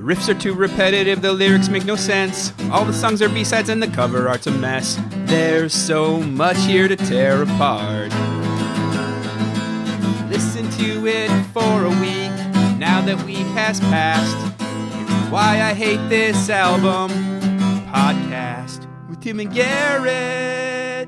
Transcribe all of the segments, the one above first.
riffs are too repetitive, the lyrics make no sense. All the songs are B-sides and the cover art's a mess. There's so much here to tear apart. Listen to it for a week, now that week has passed. It's Why I Hate This Album podcast with Tim and Garrett.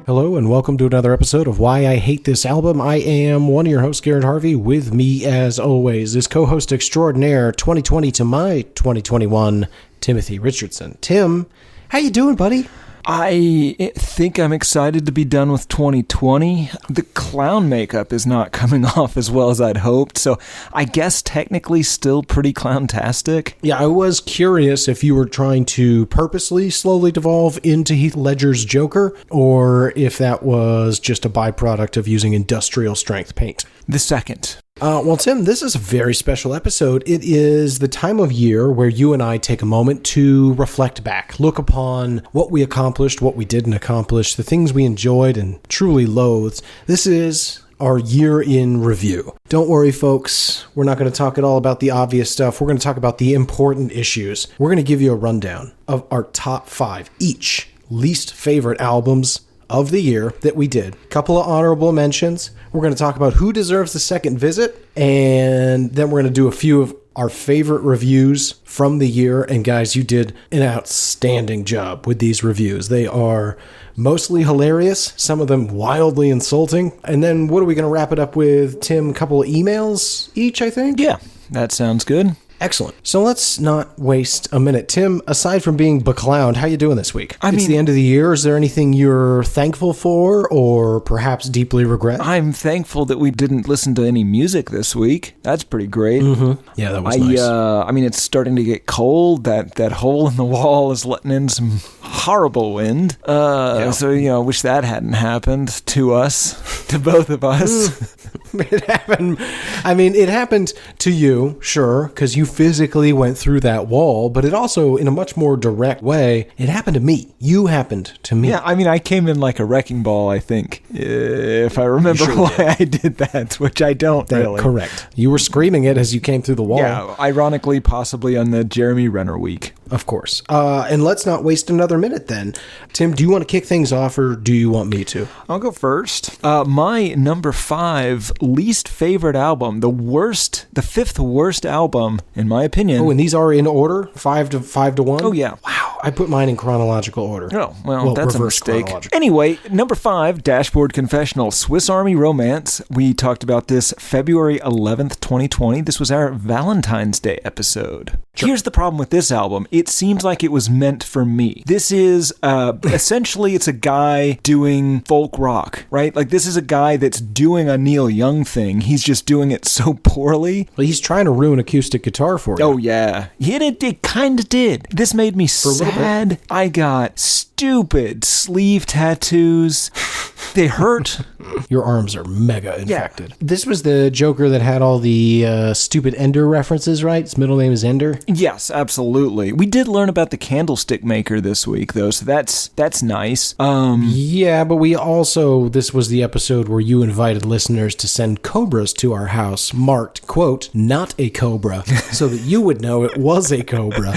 Hello and welcome to another episode of Why I Hate This Album. I am one of your hosts, Garrett Harvey. With me, as always, is co-host extraordinaire 2020 to my 2021, Timothy Richardson. Tim, how you doing, buddy? I think I'm excited to be done with 2020. The clown makeup is not coming off as well as I'd hoped, so I guess technically still pretty clowntastic. Yeah, I was curious if you were trying to purposely slowly devolve into Heath Ledger's Joker, or if that was just a byproduct of using industrial strength paint. The second. Well, Tim, this is a very special episode. It is the time of year where you and I take a moment to reflect back, look upon what we accomplished, what we didn't accomplish, the things we enjoyed and truly loathed. This is our year in review. Don't worry, folks. We're not going to talk at all about the obvious stuff. We're going to talk about the important issues. We're going to give you a rundown of our top 5, each least favorite albums of the year that we did. Couple of honorable mentions. We're going to talk about who deserves the second visit, and then we're going to do a few of our favorite reviews from the year. And guys, you did an outstanding job with these reviews. They are mostly hilarious, some of them wildly insulting. And then what are we going to wrap it up with, Tim? A couple of emails each, I think? Yeah, that sounds good. Excellent. So let's not waste a minute. Tim, aside from being beclowned, how you doing this week? It's the end of the year. Is there anything you're thankful for or perhaps deeply regret? I'm thankful that we didn't listen to any music this week. That's pretty great. Mm-hmm. Yeah, that was nice. It's starting to get cold. That hole in the wall is letting in some horrible wind. So, wish that hadn't happened to us, to both of us. It happened. It happened to you, sure, because you physically went through that wall, but it also, in a much more direct way, it happened to me. You happened to me. Yeah, I came in like a wrecking ball, I think, if I remember why I did that, which I don't really. Correct. You were screaming it as you came through the wall. Yeah, ironically, possibly on the Jeremy Renner week. Of course. And let's not waste another minute then. Tim, do you want to kick things off or do you want me to? I'll go first. My number 5 least favorite album, the fifth worst album, in my opinion. Oh, and these are in order? 5 to 1? Oh, yeah. Wow. I put mine in chronological order. Oh, well that's a mistake. Anyway, number 5, Dashboard Confessional, Swiss Army Romance. We talked about this February 11th, 2020. This was our Valentine's Day episode. Sure. Here's the problem with this album. It seems like it was meant for me. This is, essentially, it's a guy doing folk rock, right? Like, this is a guy that's doing a Neil Young thing. He's just doing it so poorly. Well, he's trying to ruin acoustic guitar for you. Oh, yeah. It kind of did. This made me sad. I got stupid sleeve tattoos. They hurt. Your arms are mega infected. Yeah. This was the Joker that had all the stupid Ender references, right? His middle name is Ender? Yes, absolutely. We did learn about the candlestick maker this week, though, so that's nice. Yeah, but this was the episode where you invited listeners to send cobras to our house, marked, quote, not a cobra, so that you would know it was a cobra,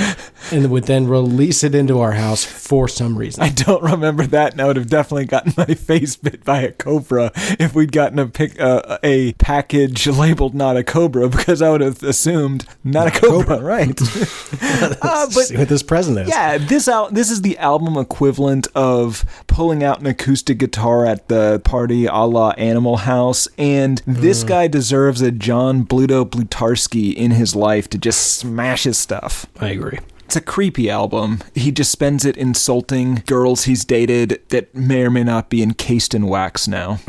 and would then release it into our house for some reason. I don't remember that, and I would have definitely gotten my face bit by a cobra if we'd gotten a package labeled not a cobra, because I would have assumed not a cobra, right? But see what this present is. Yeah, this is the album equivalent of pulling out an acoustic guitar at the party a la Animal House, and this guy deserves a John Bluto Blutarski in his life to just smash his stuff. I agree. It's a creepy album. He just spends it insulting girls he's dated that may or may not be encased in wax now.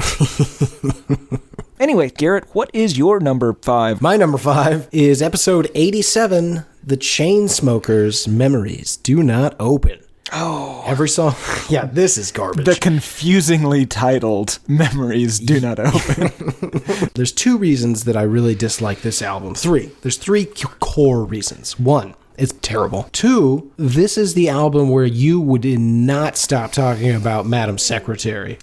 Anyway, Garrett, what is your number 5? My number 5 is episode 87, The Chainsmokers' Memories Do Not Open. Oh. Every song. Yeah, this is garbage. The confusingly titled Memories Do Not Open. There's 2 reasons that I really dislike this album. 3. There's 3 core reasons. 1. It's terrible. 2, this is the album where you would not stop talking about Madam Secretary.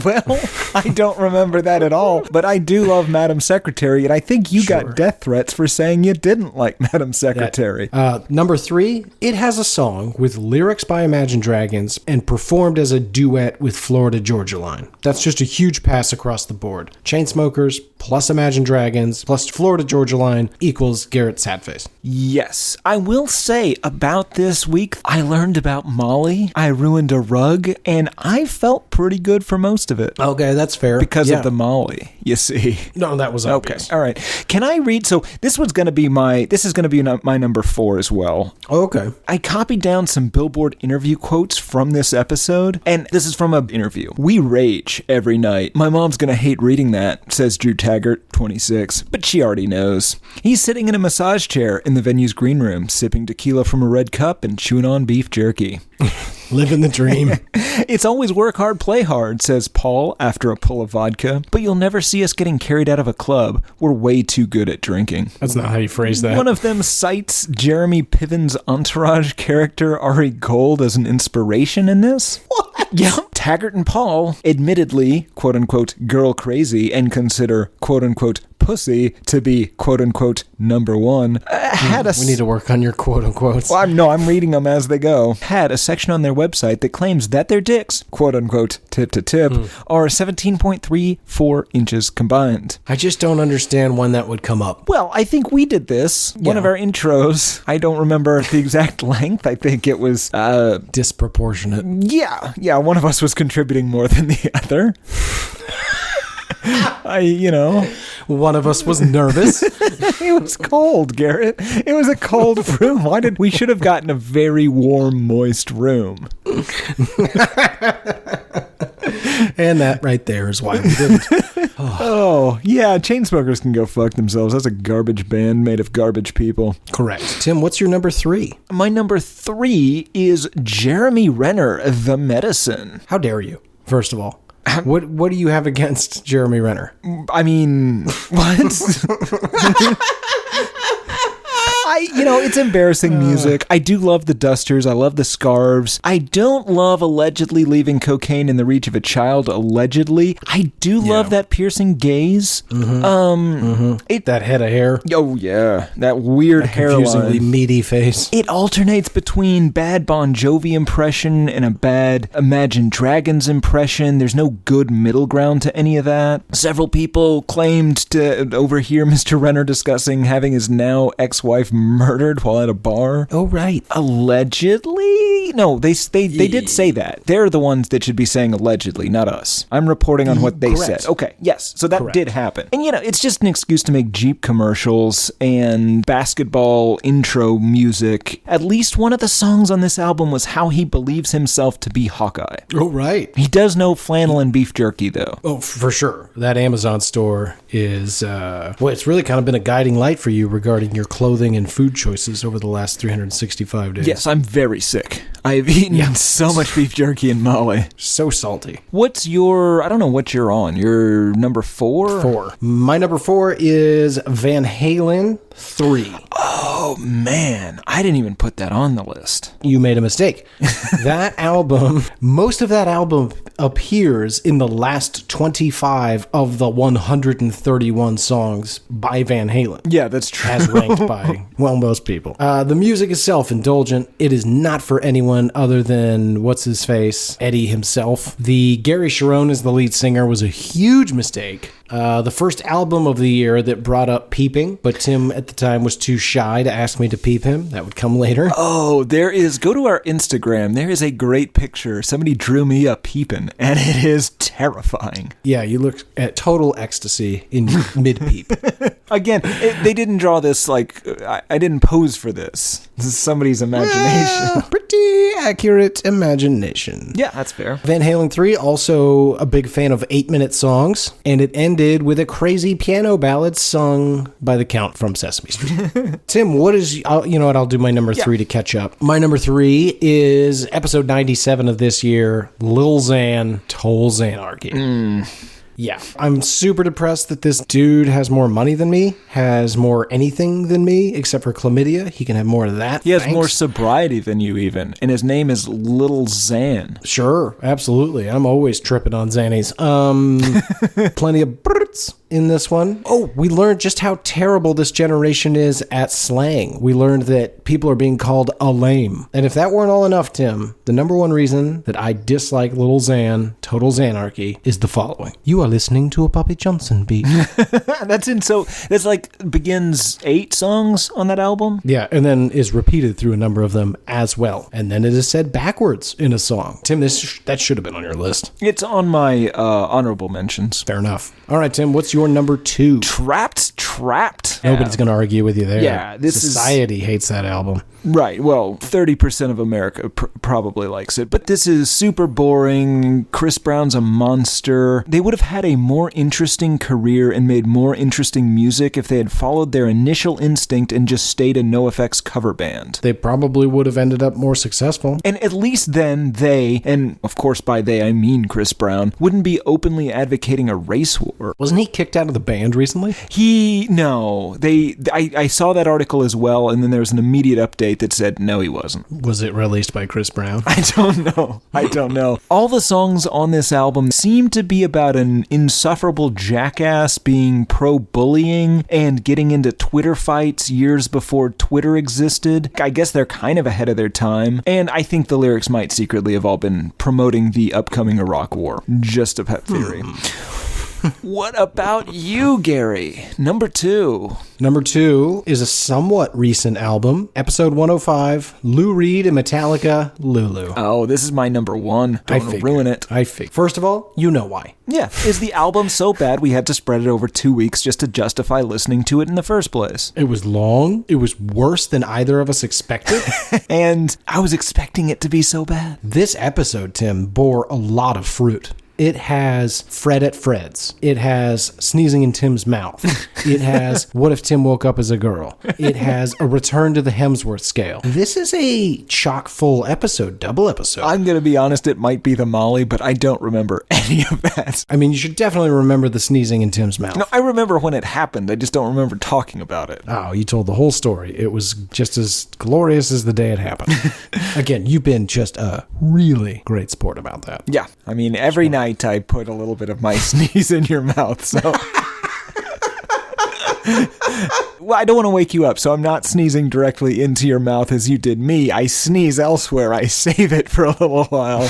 Well, I don't remember that at all, but I do love Madam Secretary, and I think you got death threats for saying you didn't like Madam Secretary. Number 3, it has a song with lyrics by Imagine Dragons and performed as a duet with Florida Georgia Line. That's just a huge pass across the board. Chainsmokers plus Imagine Dragons plus Florida Georgia Line equals Garrett Sadface. Yes. I will say about this week, I learned about Molly, I ruined a rug, and I felt pretty good for most of it. Okay, that's fair. Because of the Molly, you see. No, that was obvious. Okay, all right. Can I read? So this is going to be my number 4 as well. Okay. I copied down some Billboard interview quotes from this episode, and this is from an interview. "We rage every night. My mom's going to hate reading that," says Drew Taggart, 26, but she already knows. He's sitting in a massage chair in the venue's green room, sipping tequila from a red cup and chewing on beef jerky. Living the dream. "It's always work hard, play hard," says Paul after a pull of vodka, "but you'll never see us getting carried out of a club. We're way too good at drinking." That's not how you phrase that. One of them cites Jeremy Piven's Entourage character Ari Gold as an inspiration in this. What? Yeah. Taggart and Paul, admittedly, quote-unquote, girl crazy, and consider, quote-unquote, pussy to be, quote-unquote, number 1, we need to work on your quote-unquotes. Well, I'm reading them as they go. Had a section on their website that claims that their dicks, quote-unquote, tip to tip, are 17.34 inches combined. I just don't understand when that would come up. Well, I think we did this. One of our intros. I don't remember the exact length. I think it was... disproportionate. Yeah, one of us was contributing more than the other. One of us was nervous. It was cold, Garrett. It was a cold room. We should have gotten a very warm, moist room. And that right there is why we didn't. Oh, yeah, Chainsmokers can go fuck themselves. That's a garbage band made of garbage people. Correct. Tim, what's your number 3? My number 3 is Jeremy Renner, The Medicine. How dare you, first of all? What do you have against Jeremy Renner? I mean, what? It's embarrassing music. I do love the dusters. I love the scarves. I don't love allegedly leaving cocaine in the reach of a child, allegedly. I do love that piercing gaze. That head of hair. Oh, yeah. That weird hairline. Confusingly meaty face. It alternates between bad Bon Jovi impression and a bad Imagine Dragons impression. There's no good middle ground to any of that. Several people claimed to overhear Mr. Renner discussing having his now ex-wife murdered while at a bar. Oh, right. Allegedly? No, they did say that. They're the ones that should be saying allegedly, not us. I'm reporting on what they said. Okay, yes. So that did happen. And, it's just an excuse to make Jeep commercials and basketball intro music. At least one of the songs on this album was how he believes himself to be Hawkeye. Oh, right. He does know flannel and beef jerky, though. Oh, for sure. That Amazon store is, it's really kind of been a guiding light for you regarding your clothing and food choices over the last 365 days. Yes, I'm very sick. I've eaten so much beef jerky and Molly. So salty. What's your, I don't know what you're on, your number 4? 4. My number 4 is Van Halen 3. Oh, man. I didn't even put that on the list. You made a mistake. That album, most of that album appears in the last 25 of the 131 songs by Van Halen. Yeah, that's true. As ranked by, most people. The music is self-indulgent. It is not for anyone other than, what's-his-face, Eddie himself. The Gary Sharon as the lead singer was a huge mistake. The first album of the year that brought up peeping, but Tim at the time was too shy to ask me to peep him. That would come later. Oh, go to our Instagram. There is a great picture. Somebody drew me a peeping, and it is terrifying. Yeah, you look at total ecstasy in mid-peep. Again, they didn't draw this, I didn't pose for this. This is somebody's imagination. Pretty accurate imagination. Yeah, that's fair. Van Halen 3, also a big fan of 8-minute songs, and it ended with a crazy piano ballad sung by the Count from Sesame Street. Tim, what is, you know what, I'll do my number 3 to catch up. My number 3 is episode 97 of this year, Lil Xan, Total Xanarchy. Yeah. I'm super depressed that this dude has more money than me, has more anything than me, except for chlamydia. He can have more of that. He has more sobriety than you even, and his name is Little Xan. Sure, absolutely. I'm always tripping on Xannies. Plenty of birds in this one. Oh, we learned just how terrible this generation is at slang. We learned that people are being called a lame. And if that weren't all enough, Tim, the number one reason that I dislike Little Xan, Total Xanarchy, is the following. You are listening to a Bobby Johnson beat. That's like begins 8 songs on that album? Yeah, and then is repeated through a number of them as well. And then it is said backwards in a song. Tim, that should have been on your list. It's on my honorable mentions. Fair enough. All right, Tim, what's your number 2? Trapped. Nobody's going to argue with you there. Yeah, Society hates that album. Right, well, 30% of America probably likes it, but this is super boring. Chris Brown's a monster. They would have had a more interesting career and made more interesting music if they had followed their initial instinct and just stayed a NoFX cover band. They probably would have ended up more successful. And at least then they, and of course by they I mean Chris Brown, wouldn't be openly advocating a race war. Wasn't he kicked out of the band recently? I saw that article as well, and then there was an immediate update that said no, he wasn't. Was it released by Chris Brown? I don't know. All the songs on this album seem to be about an insufferable jackass being pro-bullying and getting into Twitter fights years before Twitter existed. I guess they're kind of ahead of their time, and I think the lyrics might secretly have all been promoting the upcoming Iraq War. Just a pet theory. What about you, Gary? Number 2. Number 2 is a somewhat recent album, episode 105, Lou Reed and Metallica, Lulu. Oh, this is my number 1. Don't ruin it. I figured. First of all, you know why. Yeah. Is the album so bad we had to spread it over 2 weeks just to justify listening to it in the first place? It was long. It was worse than either of us expected. And I was expecting it to be so bad. This episode, Tim, bore a lot of fruit. It has Fred at Fred's. It has Sneezing in Tim's Mouth. It has What If Tim Woke Up as a Girl. It has A Return to the Hemsworth Scale. This is a chock-full episode, double episode. I'm going to be honest, it might be the Molly, but I don't remember any of that. I mean, you should definitely remember the Sneezing in Tim's Mouth. No, I remember when it happened. I just don't remember talking about it. Oh, you told the whole story. It was just as glorious as the day it happened. Again, you've been just a really great sport about that. Yeah, I mean, every night I put a little bit of my sneeze in your mouth, so... Well, I don't want to wake you up, so I'm not sneezing directly into your mouth as you did me. I sneeze elsewhere. I save it for a little while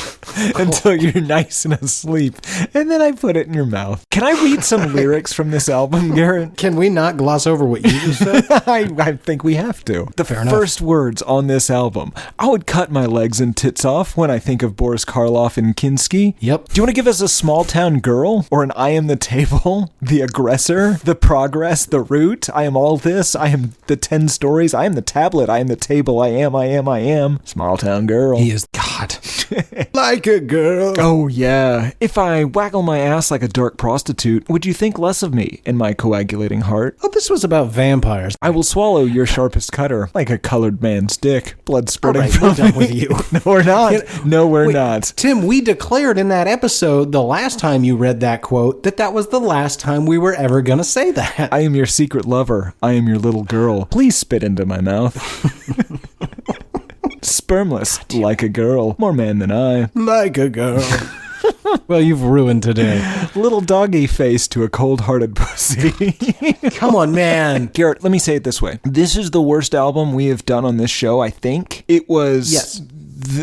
until you're nice and asleep, and then I put it in your mouth. Can I read some lyrics from this album, Garrett? Can we not gloss over what you just said? I think we have to. The first words on this album. I would cut my legs and tits off when I think of Boris Karloff and Kinski. Yep. Do you want to give us a small town girl? Or an I am the table? The aggressor? The progress? The root? I am all this. I am the 10 stories. I am the tablet. I am the table. I am. Small town girl. He is God. Like a girl. Oh, yeah. If I waggle my ass like a dark prostitute, would you think less of me in my coagulating heart? Oh, this was about vampires. I will swallow your sharpest cutter like a colored man's dick. Blood spurting right, from we're done me. with you. No, we're not. No, we're not. Tim, we declared in that episode the last time you read that quote that was the last time we were ever going to say that. I am your secret lover. I am your little girl. Please spit into my mouth. Spermless, like a girl. More man than I. Like a girl. Well, you've ruined today. Little doggy face to a cold-hearted pussy. Come on, man. Garrett, let me say it this way. This is the worst album we have done on this show, I think. It was... Yes.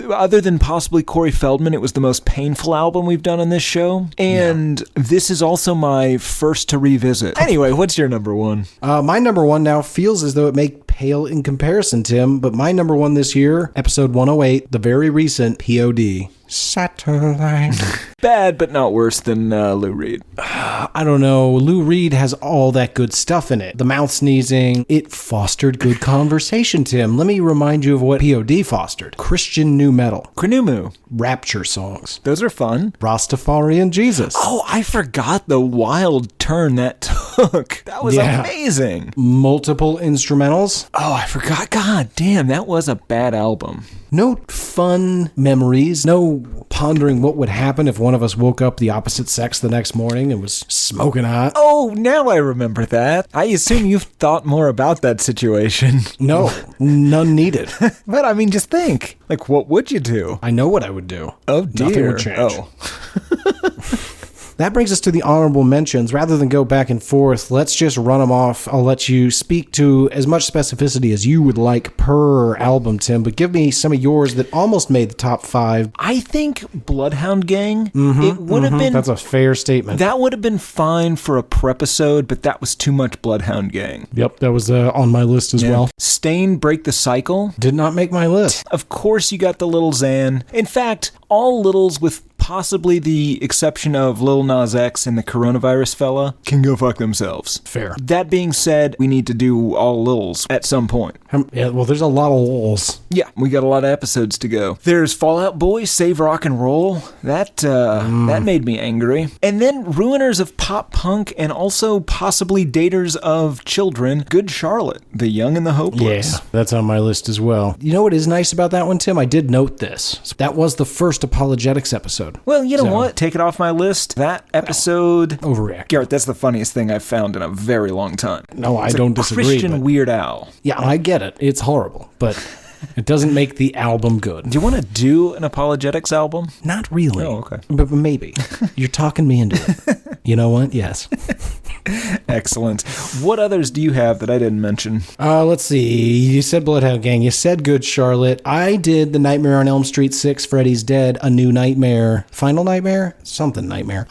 Other than possibly Corey Feldman, it was the most painful album we've done on this show. And this is also my first to revisit. Anyway, what's your number 1? My number 1 now feels as though it may pale in comparison, Tim, but my number 1 this year, episode 108, the very recent POD. Satellite. Bad, but not worse than Lou Reed. I don't know. Lou Reed has all that good stuff in it. The mouth sneezing. It fostered good conversation, Tim. Let me remind you of what POD fostered. Christian nu metal. Krenumu. Rapture songs. Those are fun. Rastafarian Jesus. Oh, I forgot the wild turn that took. Hook. That was amazing. Multiple instrumentals. Oh, I forgot. God damn, that was a bad album. No fun memories. No pondering what would happen if one of us woke up the opposite sex the next morning and was smoking hot. Oh, now I remember that. I assume you've thought more about that situation. No, none needed. But I mean, just think. Like, what would you do? I know what I would do. Oh, dear. Nothing would change. Oh. That brings us to the honorable mentions. Rather than go back and forth, let's just run them off. I'll let you speak to as much specificity as you would like per album, Tim, but give me some of yours that almost made the top 5. I think Bloodhound Gang, it would have been... That's a fair statement. That would have been fine for a prepisode, but that was too much Bloodhound Gang. Yep, that was on my list as well. Stain, Break the Cycle. Did not make my list. Of course you got the Lil Xan. In fact, all Littles with possibly the exception of Lil Nas X and the coronavirus fella can go fuck themselves. Fair. That being said, we need to do all Lils at some point. Yeah, well, there's a lot of Lils. Yeah, we got a lot of episodes to go. There's Fall Out Boy, Save Rock and Roll. That made me angry. And then Ruiners of Pop Punk and also possibly Daters of Children, Good Charlotte, The Young and the Hopeless. Yeah, that's on my list as well. You know what is nice about that one, Tim? I did note this. That was the first apologetics episode. Well, you know what? Take it off my list. That episode... Overreact. Garrett, that's the funniest thing I've found in a very long time. No, I don't disagree. Christian Weird Al. Yeah, I get it. It's horrible, but it doesn't make the album good. Do you want to do an apologetics album? Not really. Oh, okay. But maybe. You're talking me into it. You know what? Yes. Excellent. What others do you have that I didn't mention? Let's see. You said Bloodhound Gang. You said Good Charlotte. I did The Nightmare on Elm Street 6, Freddy's Dead, A New Nightmare, Final Nightmare? Something Nightmare.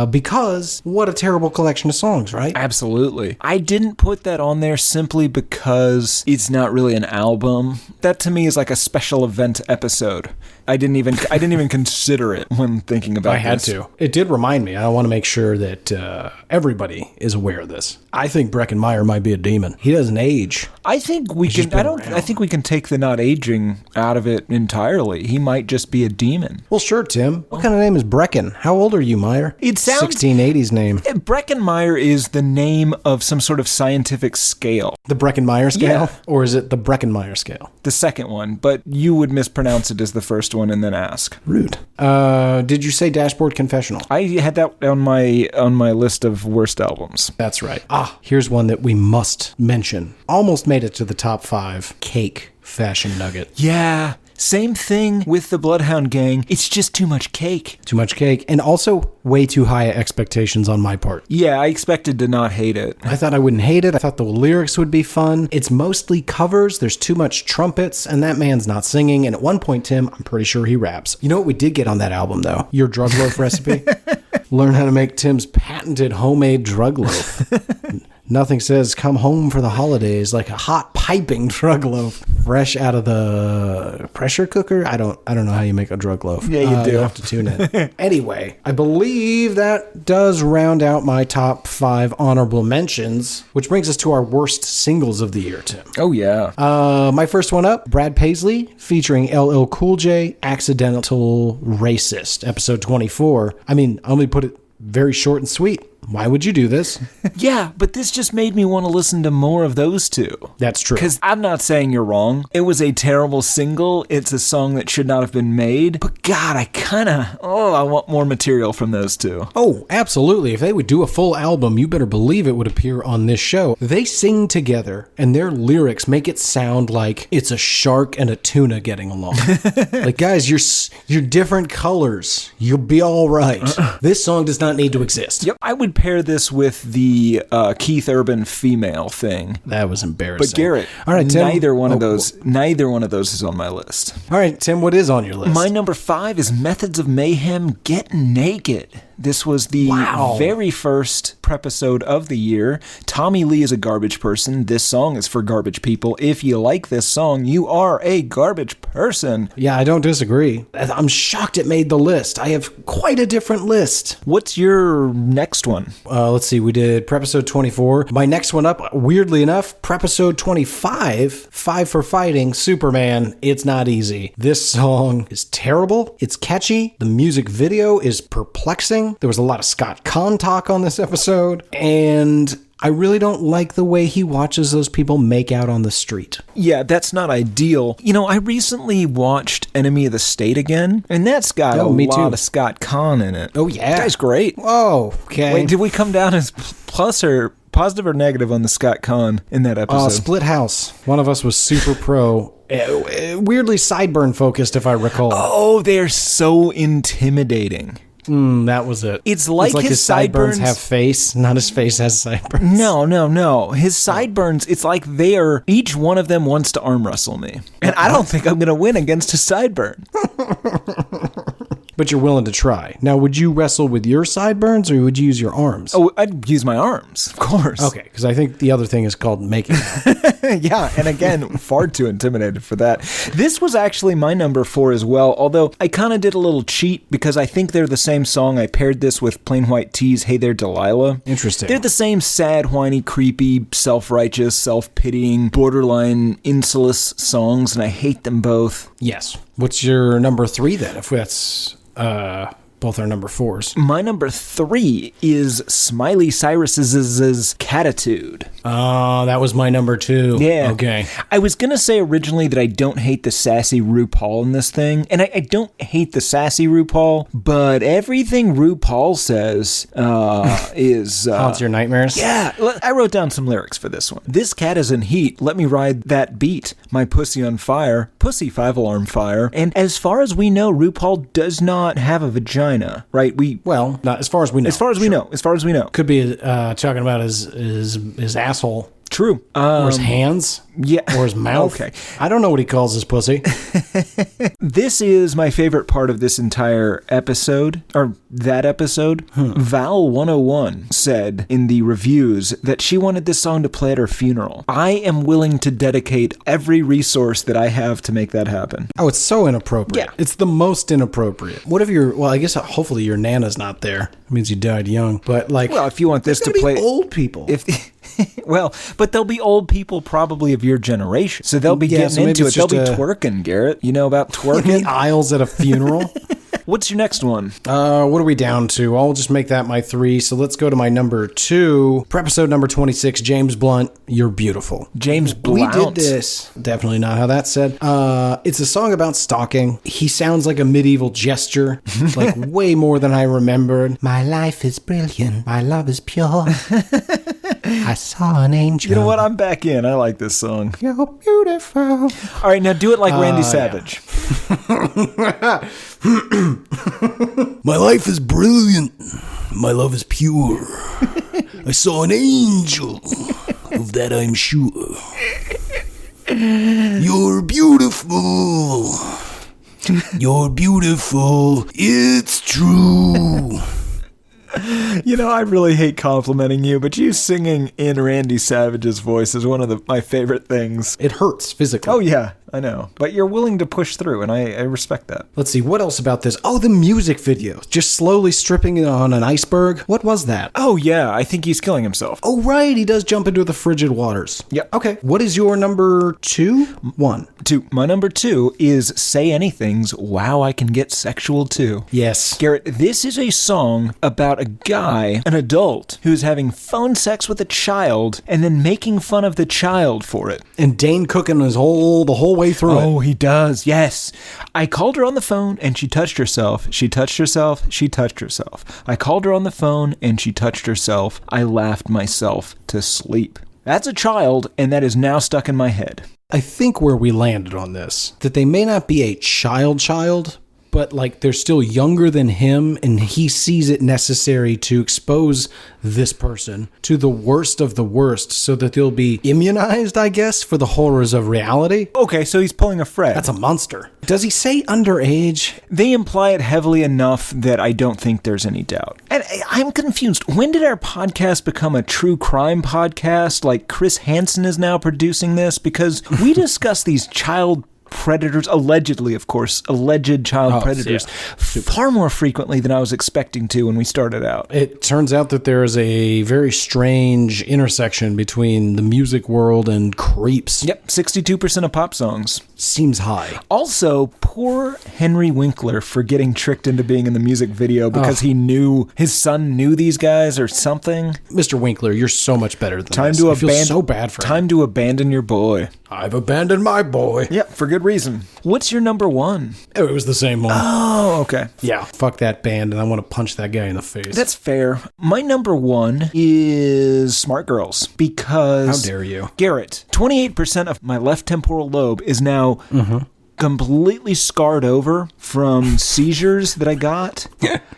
Because what a terrible collection of songs, right? Absolutely. I didn't put that on there simply because it's not really an album. That to me is like a special event episode. I didn't even consider it when thinking about this. I had to. It did remind me. I want to make sure that everybody is aware of this. I think Breckenmeyer might be a demon. He doesn't age. I think we can. I think we can take the not aging out of it entirely. He might just be a demon. Well, sure, Tim. What kind of name is Brecken? How old are you, Meyer? It sounds 1680s name. Breckenmeyer is the name of some sort of scientific scale. The Breckenmeyer scale, Yeah. Or is it the Breckenmeyer scale? The second one, but you would mispronounce it as the first one and then ask. Rude. Did you say Dashboard Confessional? I had that on my list of worst albums. That's right. Here's one that we must mention. Almost made it to the top 5. Cake Fashion Nugget. Yeah. Same thing with the Bloodhound Gang. It's just too much cake. Too much cake. And also way too high expectations on my part. Yeah, I expected to not hate it. I thought I wouldn't hate it. I thought the lyrics would be fun. It's mostly covers. There's too much trumpets, and that man's not singing. And at one point, Tim, I'm pretty sure he raps. You know what we did get on that album, though? Your drug loaf recipe. Learn how to make Tim's patented homemade drug loaf. Nothing says come home for the holidays like a hot piping drug loaf fresh out of the pressure cooker. I don't know how you make a drug loaf. Yeah, you do. You'll have to tune in. Anyway, I believe that does round out my top 5 honorable mentions, which brings us to our worst singles of the year, Tim. Oh, yeah. My first one up, Brad Paisley featuring LL Cool J, Accidental Racist, episode 24. I mean, I only put it very short and sweet. Why would you do this? Yeah, but this just made me want to listen to more of those two. That's true. Because I'm not saying you're wrong. It was a terrible single. It's a song that should not have been made. But God, I want more material from those two. Oh, absolutely. If they would do a full album, you better believe it would appear on this show. They sing together, and their lyrics make it sound like it's a shark and a tuna getting along. Like, guys, you're different colors. You'll be all right. This song does not need to exist. Yep, I would pair this with the Keith Urban female thing. That was embarrassing. But Garrett, all right, Tim, neither one of those is on my list. All right, Tim, what is on your list? My number 5 is Methods of Mayhem, Get Naked. This was the very first prepisode of the year. Tommy Lee is a garbage person. This song is for garbage people. If you like this song, you are a garbage person. Yeah, I don't disagree. I'm shocked it made the list. I have quite a different list. What's your next one? Let's see. We did Prepisode 24. My next one up, weirdly enough, Prepisode 25, 5 for Fighting, Superman, It's Not Easy. This song is terrible. It's catchy. The music video is perplexing. song. There was a lot of Scott Caan talk on this episode. And I really don't like the way he watches those people make out on the street. Yeah, that's not ideal. You know, I recently watched Enemy of the State again, and that's got a lot of Scott Caan in it. Oh, yeah. That guy's great. Oh, okay. Wait, did we come down as plus or positive or negative on the Scott Caan in that episode? Split house. One of us was super pro. Weirdly sideburn focused, if I recall. Oh, they're so intimidating. That was it. It's like his sideburns have face, not his face has sideburns. No. His sideburns, it's like each one of them wants to arm wrestle me. And I don't think I'm going to win against a sideburn. But you're willing to try. Now, would you wrestle with your sideburns or would you use your arms? Oh, I'd use my arms, of course. Okay, because I think the other thing is called making out. Yeah, and again, far too intimidated for that. This was actually my number 4 as well, although I kind of did a little cheat because I think they're the same song. I paired this with Plain White T's Hey There Delilah. Interesting. They're the same sad, whiny, creepy, self-righteous, self-pitying, borderline insolent songs, and I hate them both. Yes. What's your number 3 then, if that's both our number 4s? My number 3 is Smiley Cyrus's Catitude. Oh, that was my number 2. Yeah. Okay. I was going to say originally that I don't hate the sassy RuPaul in this thing, and I don't hate the sassy RuPaul, but everything RuPaul says is... Haunts your nightmares? Yeah. I wrote down some lyrics for this one. This cat is in heat. Let me ride that beat. My pussy on fire. Pussy 5-alarm fire. And as far as we know, RuPaul does not have a vagina. Right? Well, not as far as we know. As far as we know. Could be talking about his asshole. True. Or his hands. Yeah. Or his mouth. Okay. I don't know what he calls his pussy. This is my favorite part of this entire episode, or that episode. Val101 said in the reviews that she wanted this song to play at her funeral. I am willing to dedicate every resource that I have to make that happen. Oh, it's so inappropriate. Yeah. It's the most inappropriate. What if I guess hopefully your Nana's not there. It means you died young. But well, if you want this to play... old people. Well, but they'll be old people probably of your generation. So they'll be getting into it. They'll be twerking, Garrett. You know about twerking? In the aisles at a funeral? What's your next one? What are we down to? I'll just make that my 3. So let's go to my number 2. For episode number 26, James Blunt, You're Beautiful. James Blunt. We did this. Definitely not how that's said. It's a song about stalking. He sounds like a medieval jester, like way more than I remembered. My life is brilliant. My love is pure. I saw an angel. You know what? I'm back in. I like this song. You're beautiful. All right, now do it like Randy Savage. Yeah. My life is brilliant. My love is pure. I saw an angel. Of that I'm sure. You're beautiful. You're beautiful. It's true. You know, I really hate complimenting you, but you singing in Randy Savage's voice is one of my favorite things. It hurts physically. Oh, yeah, I know. But you're willing to push through, and I respect that. Let's see, what else about this? Oh, the music video. Just slowly stripping it on an iceberg. What was that? Oh, yeah, I think he's killing himself. Oh, right, he does jump into the frigid waters. Yep. Okay, what is your number 2? 1. 2. My number 2 is Say Anything's Wow, I Can Get Sexual Too. Yes. Garrett, this is a song about a guy, an adult, who's having phone sex with a child and then making fun of the child for it. And Dane cooking the whole way through it. Oh, he does. Yes. I called her on the phone and she touched herself. She touched herself. She touched herself. I called her on the phone and she touched herself. I laughed myself to sleep. That's a child, and that is now stuck in my head. I think where we landed on this, that they may not be a child, but like they're still younger than him, and he sees it necessary to expose this person to the worst of the worst so that they'll be immunized, I guess, for the horrors of reality. Okay, so he's pulling a Fred. That's a monster. Does he say underage? They imply it heavily enough that I don't think there's any doubt. And I'm confused. When did our podcast become a true crime podcast? Like Chris Hansen is now producing this? Because we discuss these child predators, allegedly, of course, alleged child predators, far more frequently than I was expecting to when we started out. It turns out that there is a very strange intersection between the music world and creeps. Yep, 62% of pop songs. Seems high. Also, poor Henry Winkler for getting tricked into being in the music video because he knew his son knew these guys or something. Mr. Winkler, you're so much better than I feel so bad for him. Time to abandon your boy. I've abandoned my boy. Yep, for good reason. What's your number one? Oh, it was the same one. Oh, okay. Yeah, fuck that band, and I want to punch that guy in the face. That's fair. My number one is Smart Girls because... How dare you? Garrett, 28% of my left temporal lobe is now... completely scarred over from seizures that I got.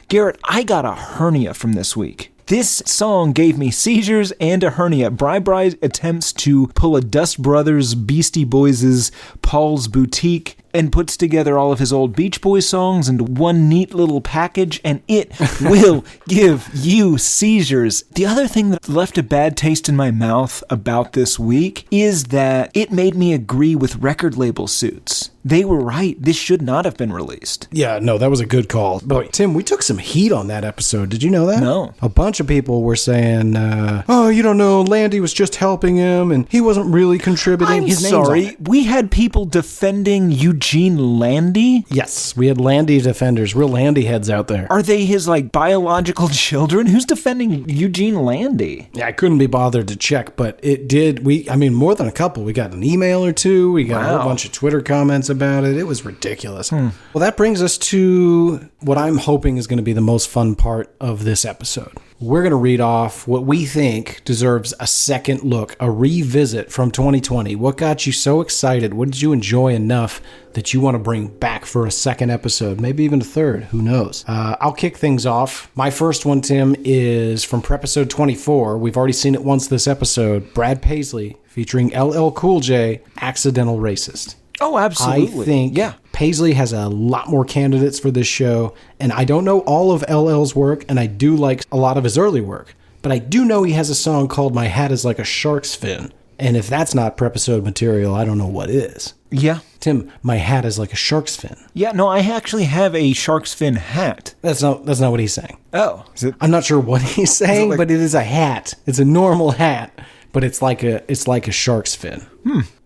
Garrett, I got a hernia from this week. This song gave me seizures and a hernia. Bri attempts to pull a Dust Brothers, Beastie Boys' Paul's Boutique and puts together all of his old Beach Boys songs into one neat little package, and it will give you seizures. The other thing that left a bad taste in my mouth about this week is that it made me agree with record label suits. They were right. This should not have been released. Yeah, no, that was a good call. But Tim, we took some heat on that episode. Did you know that? No. A bunch of people were saying, oh, you don't know, Landy was just helping him, and he wasn't really contributing. I'm sorry. We had people defending Eugene Landy? Yes, we had Landy defenders, real Landy heads out there. Are they his, biological children? Who's defending Eugene Landy? Yeah, I couldn't be bothered to check, but it did. More than a couple. We got an email or two. We got a whole bunch of Twitter comments about it. It was ridiculous. Well, that brings us to what I'm hoping is going to be the most fun part of this episode. We're going to read off what we think deserves a second look, a revisit from 2020. What got you so excited? What did you enjoy enough that you want to bring back for a second episode? Maybe even a third. Who knows? I'll kick things off. My first one, Tim, is from episode 24. We've already seen it once this episode. Brad Paisley featuring LL Cool J, Accidental Racist. Oh, absolutely. I think Paisley has a lot more candidates for this show, and I don't know all of LL's work, and I do like a lot of his early work, but I do know he has a song called My Hat Is Like a Shark's Fin, and if that's not prepisode material, I don't know what is. Yeah. Tim, my hat is like a shark's fin. Yeah, no, I actually have a shark's fin hat. That's not what he's saying. Oh. I'm not sure what he's saying, but it is a hat. It's a normal hat, but it's like a shark's fin.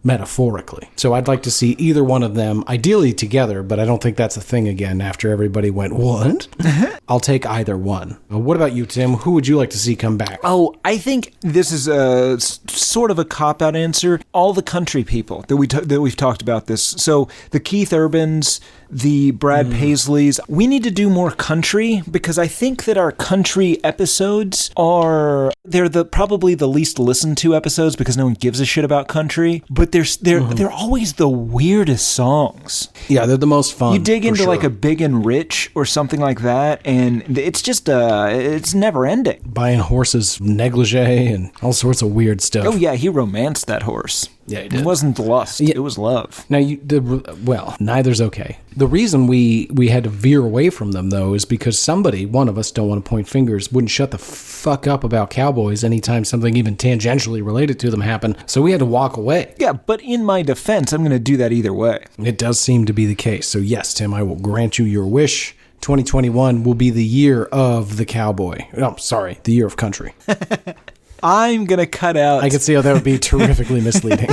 Metaphorically. So I'd like to see either one of them, ideally together, but I don't think that's a thing again after everybody went, what? I'll take either one. What about you, Tim? Who would you like to see come back? Oh, I think this is a sort of a cop-out answer. All the country people that we've talked about this. So the Keith Urbans, the Brad Paisleys. We need to do more country because I think that our country episodes they're probably the least listened to episodes because no one gives a shit about country, but they're always the weirdest songs. Yeah, they're the most fun. You dig into a Big and Rich or something like that, and it's just it's never ending. Buying horses negligee and all sorts of weird stuff. Oh yeah, he romanced that horse. Yeah, he did. It wasn't lust. Yeah. It was love. Now, neither's okay. The reason we had to veer away from them, though, is because one of us, don't want to point fingers, wouldn't shut the fuck up about cowboys anytime something even tangentially related to them happened, so we had to walk away. Yeah, but in my defense, I'm going to do that either way. It does seem to be the case. So yes, Tim, I will grant you your wish. 2021 will be the year of the cowboy. Oh, sorry, the year of country. I'm going to cut out... I can see how that would be terrifically misleading.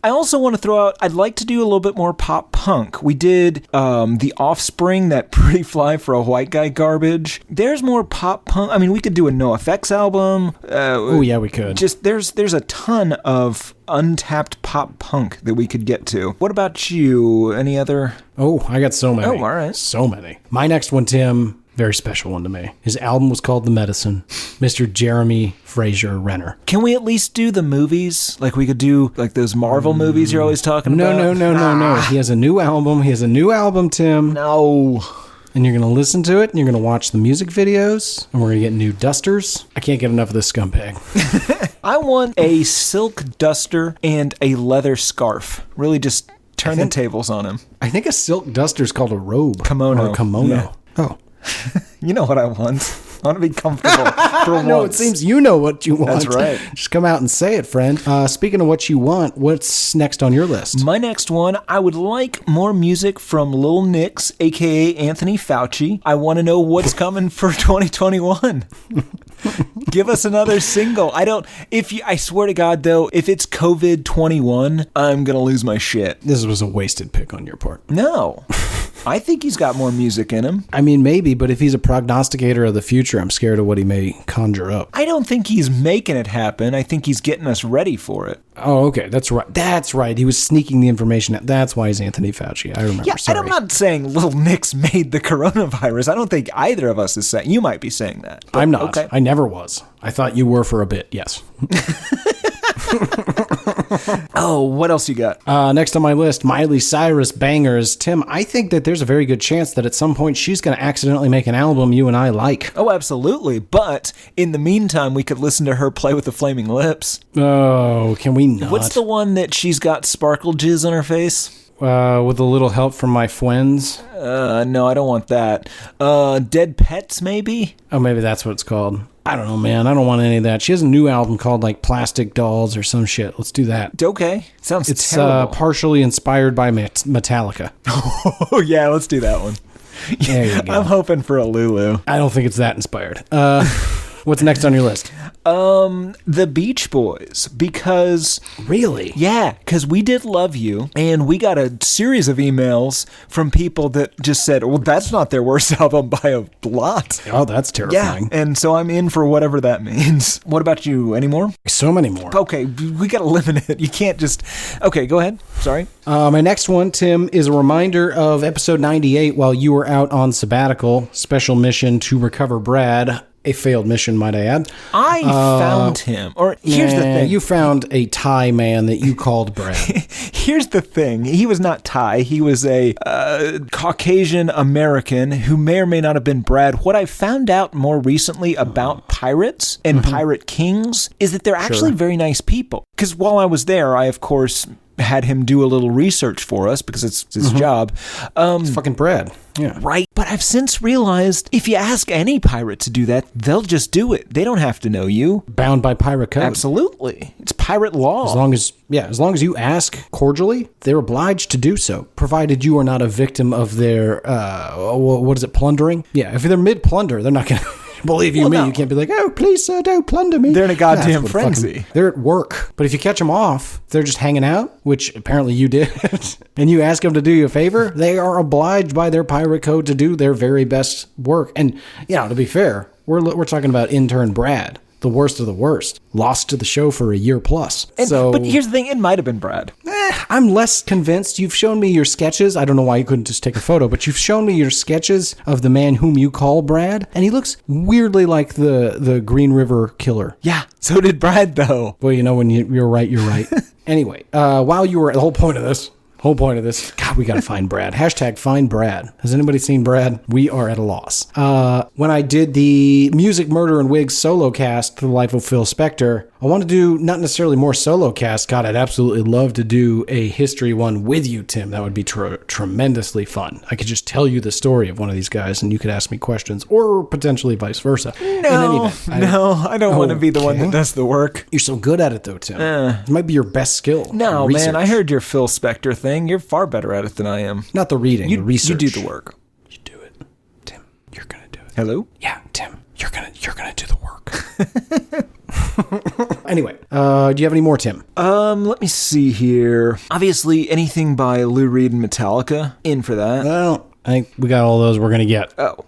I also want to throw out, I'd like to do a little bit more pop punk. We did The Offspring, that Pretty Fly for a White Guy garbage. There's more pop punk. I mean, we could do a NoFX album. Oh, yeah, we could. Just there's a ton of untapped pop punk that we could get to. What about you? Any other? Oh, I got so many. Oh, all right. So many. My next one, Tim... very special one to me. His album was called The Medicine. Mr. Jeremy Fraser Renner. Can we at least do the movies? Like we could do those Marvel movies you're always talking about? No. He has a new album, Tim. No. And you're going to listen to it, and you're going to watch the music videos, and we're going to get new dusters. I can't get enough of this scumbag. I want a silk duster and a leather scarf. Really just turn the tables on him. I think a silk duster is called a robe. Kimono. Or a kimono. Yeah. Oh. You know what I want. want to be comfortable for once. No, it seems you know what you want. That's right. Just come out and say it, friend. Speaking of what you want, what's next on your list? My next one, I would like more music from Lil Nix, a.k.a. Anthony Fauci. I want to know what's coming for 2021. Give us another single. I swear to God, though, if it's COVID-21, I'm going to lose my shit. This was a wasted pick on your part. No. I think he's got more music in him. I mean, maybe, but if he's a prognosticator of the future, I'm scared of what he may conjure up. I don't think he's making it happen. I think he's getting us ready for it. Oh, okay. That's right. That's right. He was sneaking the information out. That's why he's Anthony Fauci. I remember. Yeah, Sorry. and I'm not saying Lil Nix made the coronavirus. I don't think either of us is saying. You might be saying that. I'm not. Okay. I never was. I thought you were for a bit. Yes. Oh, what else you got? Next on my list, Miley Cyrus bangers. Tim, I think that there's a very good chance that at some point she's going to accidentally make an album you and I like. Oh, absolutely. But in the meantime, we could listen to her play with the Flaming Lips. Oh, can we not? What's the one that she's got sparkle jizz on her face? With a little help from my friends. No, I don't want that. Dead Pets, maybe? Oh, maybe that's what it's called. I don't know, man. I don't want any of that. She has a new album called like Plastic Dolls or some shit. Let's do that. Okay. Sounds terrible. It's partially inspired by Metallica. Oh, yeah, let's do that one. There you go. I'm hoping for a Lulu. I don't think it's that inspired. What's next on your list? The Beach Boys, because... Really? Yeah, because we did Love You, and we got a series of emails from people that just said, well, that's not their worst album by a lot. Oh, that's terrifying. Yeah, and so I'm in for whatever that means. What about you? Any more? So many more. Okay, we got to limit it. You can't just... Okay, go ahead. Sorry. My next one, Tim, is a reminder of episode 98 while you were out on sabbatical, special mission to recover Brad. A failed mission, might I add. I found him. Or here's the thing. You found a Thai man that you called Brad. Here's the thing. He was not Thai. He was a Caucasian American who may or may not have been Brad. What I found out more recently about pirates and pirate kings is that they're actually very nice people. Because while I was there, I, of course, had him do a little research for us because it's his job. It's fucking Brad. Yeah. Right. But I've since realized if you ask any pirate to do that, they'll just do it. They don't have to know you. Bound by pirate code. Absolutely. It's pirate law. As long as you ask cordially, they're obliged to do so, provided you are not a victim of their, what is it, plundering? Yeah, if they're mid-plunder, they're not going to... Believe you me, you can't be like, oh, please, sir, don't plunder me. They're in a goddamn frenzy. They're at work. But if you catch them off, they're just hanging out, which apparently you did, and you ask them to do you a favor, they are obliged by their pirate code to do their very best work. And, to be fair, we're talking about intern Brad, the worst of the worst, lost to the show for a year plus. But here's the thing, it might have been Brad. I'm less convinced. You've shown me your sketches. I don't know why you couldn't just take a photo, but you've shown me your sketches of the man whom you call Brad, and he looks weirdly like the Green River Killer. Yeah, so did Brad, though. Well, when you're right, you're right. Anyway, while you were the whole point of this, God, we got to find Brad. Hashtag find Brad. Has anybody seen Brad? We are at a loss. When I did the Music, Murder, and Wigs solo cast for the life of Phil Spector, I want to do not necessarily more solo casts. God, I'd absolutely love to do a history one with you, Tim. That would be tremendously fun. I could just tell you the story of one of these guys and you could ask me questions, or potentially vice versa. No, I don't want to be the one that does the work. You're so good at it, though, Tim. It might be your best skill. No, man, I heard your Phil Spector thing. You're far better at it than I am. Not the reading, the research. You do the work. You do it. Tim, you're going to do it. Hello? Yeah, Tim, you're gonna do the work. Anyway, do you have any more, Tim? Let me see here. Obviously, anything by Lou Reed and Metallica. In for that. Well, I think we got all those we're going to get. Oh.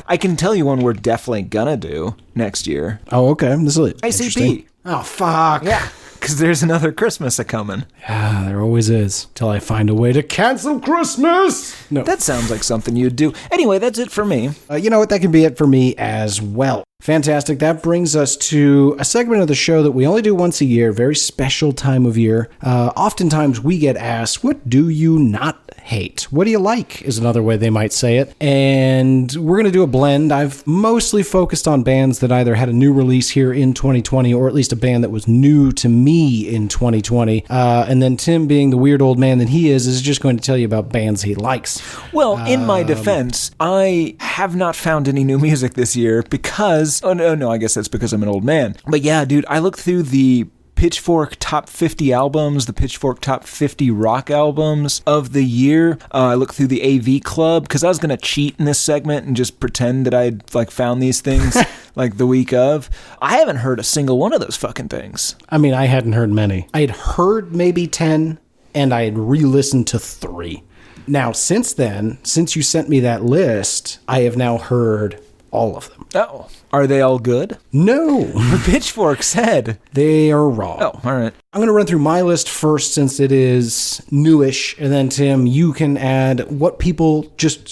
I can tell you one we're definitely gonna do next year. Oh, okay. This is ICP. Oh, fuck. Yeah. Because there's another Christmas a-coming. Yeah, there always is. Till I find a way to cancel Christmas. No. That sounds like something you'd do. Anyway, that's it for me. You know what? That can be it for me as well. Fantastic. That brings us to a segment of the show that we only do once a year, very special time of year. Oftentimes we get asked, what do you not hate? What do you like is another way they might say it. And we're going to do a blend. I've mostly focused on bands that either had a new release here in 2020 or at least a band that was new to me in 2020. And then Tim, being the weird old man that he is just going to tell you about bands he likes. Well, in my defense, I have not found any new music this year because... Oh, no, I guess that's because I'm an old man. But yeah, dude, I looked through the Pitchfork Top 50 albums, the Pitchfork Top 50 rock albums of the year. I looked through the AV Club because I was going to cheat in this segment and just pretend that I'd found these things the week of. I haven't heard a single one of those fucking things. I mean, I hadn't heard many. I had heard maybe 10 and I had re-listened to 3. Now, since then, since you sent me that list, I have now heard all of them. Oh. Are they all good? No. The Pitchfork said. They are wrong. Oh, all right. I'm going to run through my list first since it is newish, and then, Tim, you can add what people just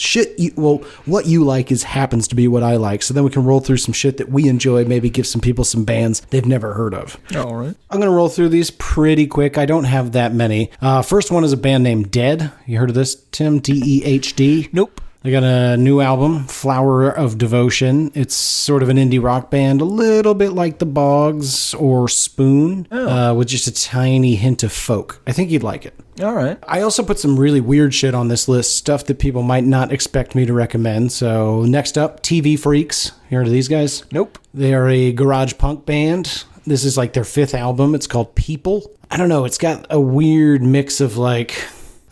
what you like happens to be what I like, so then we can roll through some shit that we enjoy, maybe give some people some bands they've never heard of. All right. I'm going to roll through these pretty quick. I don't have that many. First one is a band named Dead. You heard of this, Tim? D-E-H-D? Nope. They got a new album, Flower of Devotion. It's sort of an indie rock band, a little bit like the Boggs or Spoon, with just a tiny hint of folk. I think you'd like it. All right. I also put some really weird shit on this list, stuff that people might not expect me to recommend. So next up, TV Freaks. You heard of these guys? Nope. They are a garage punk band. This is their 5th album. It's called People. I don't know. It's got a weird mix of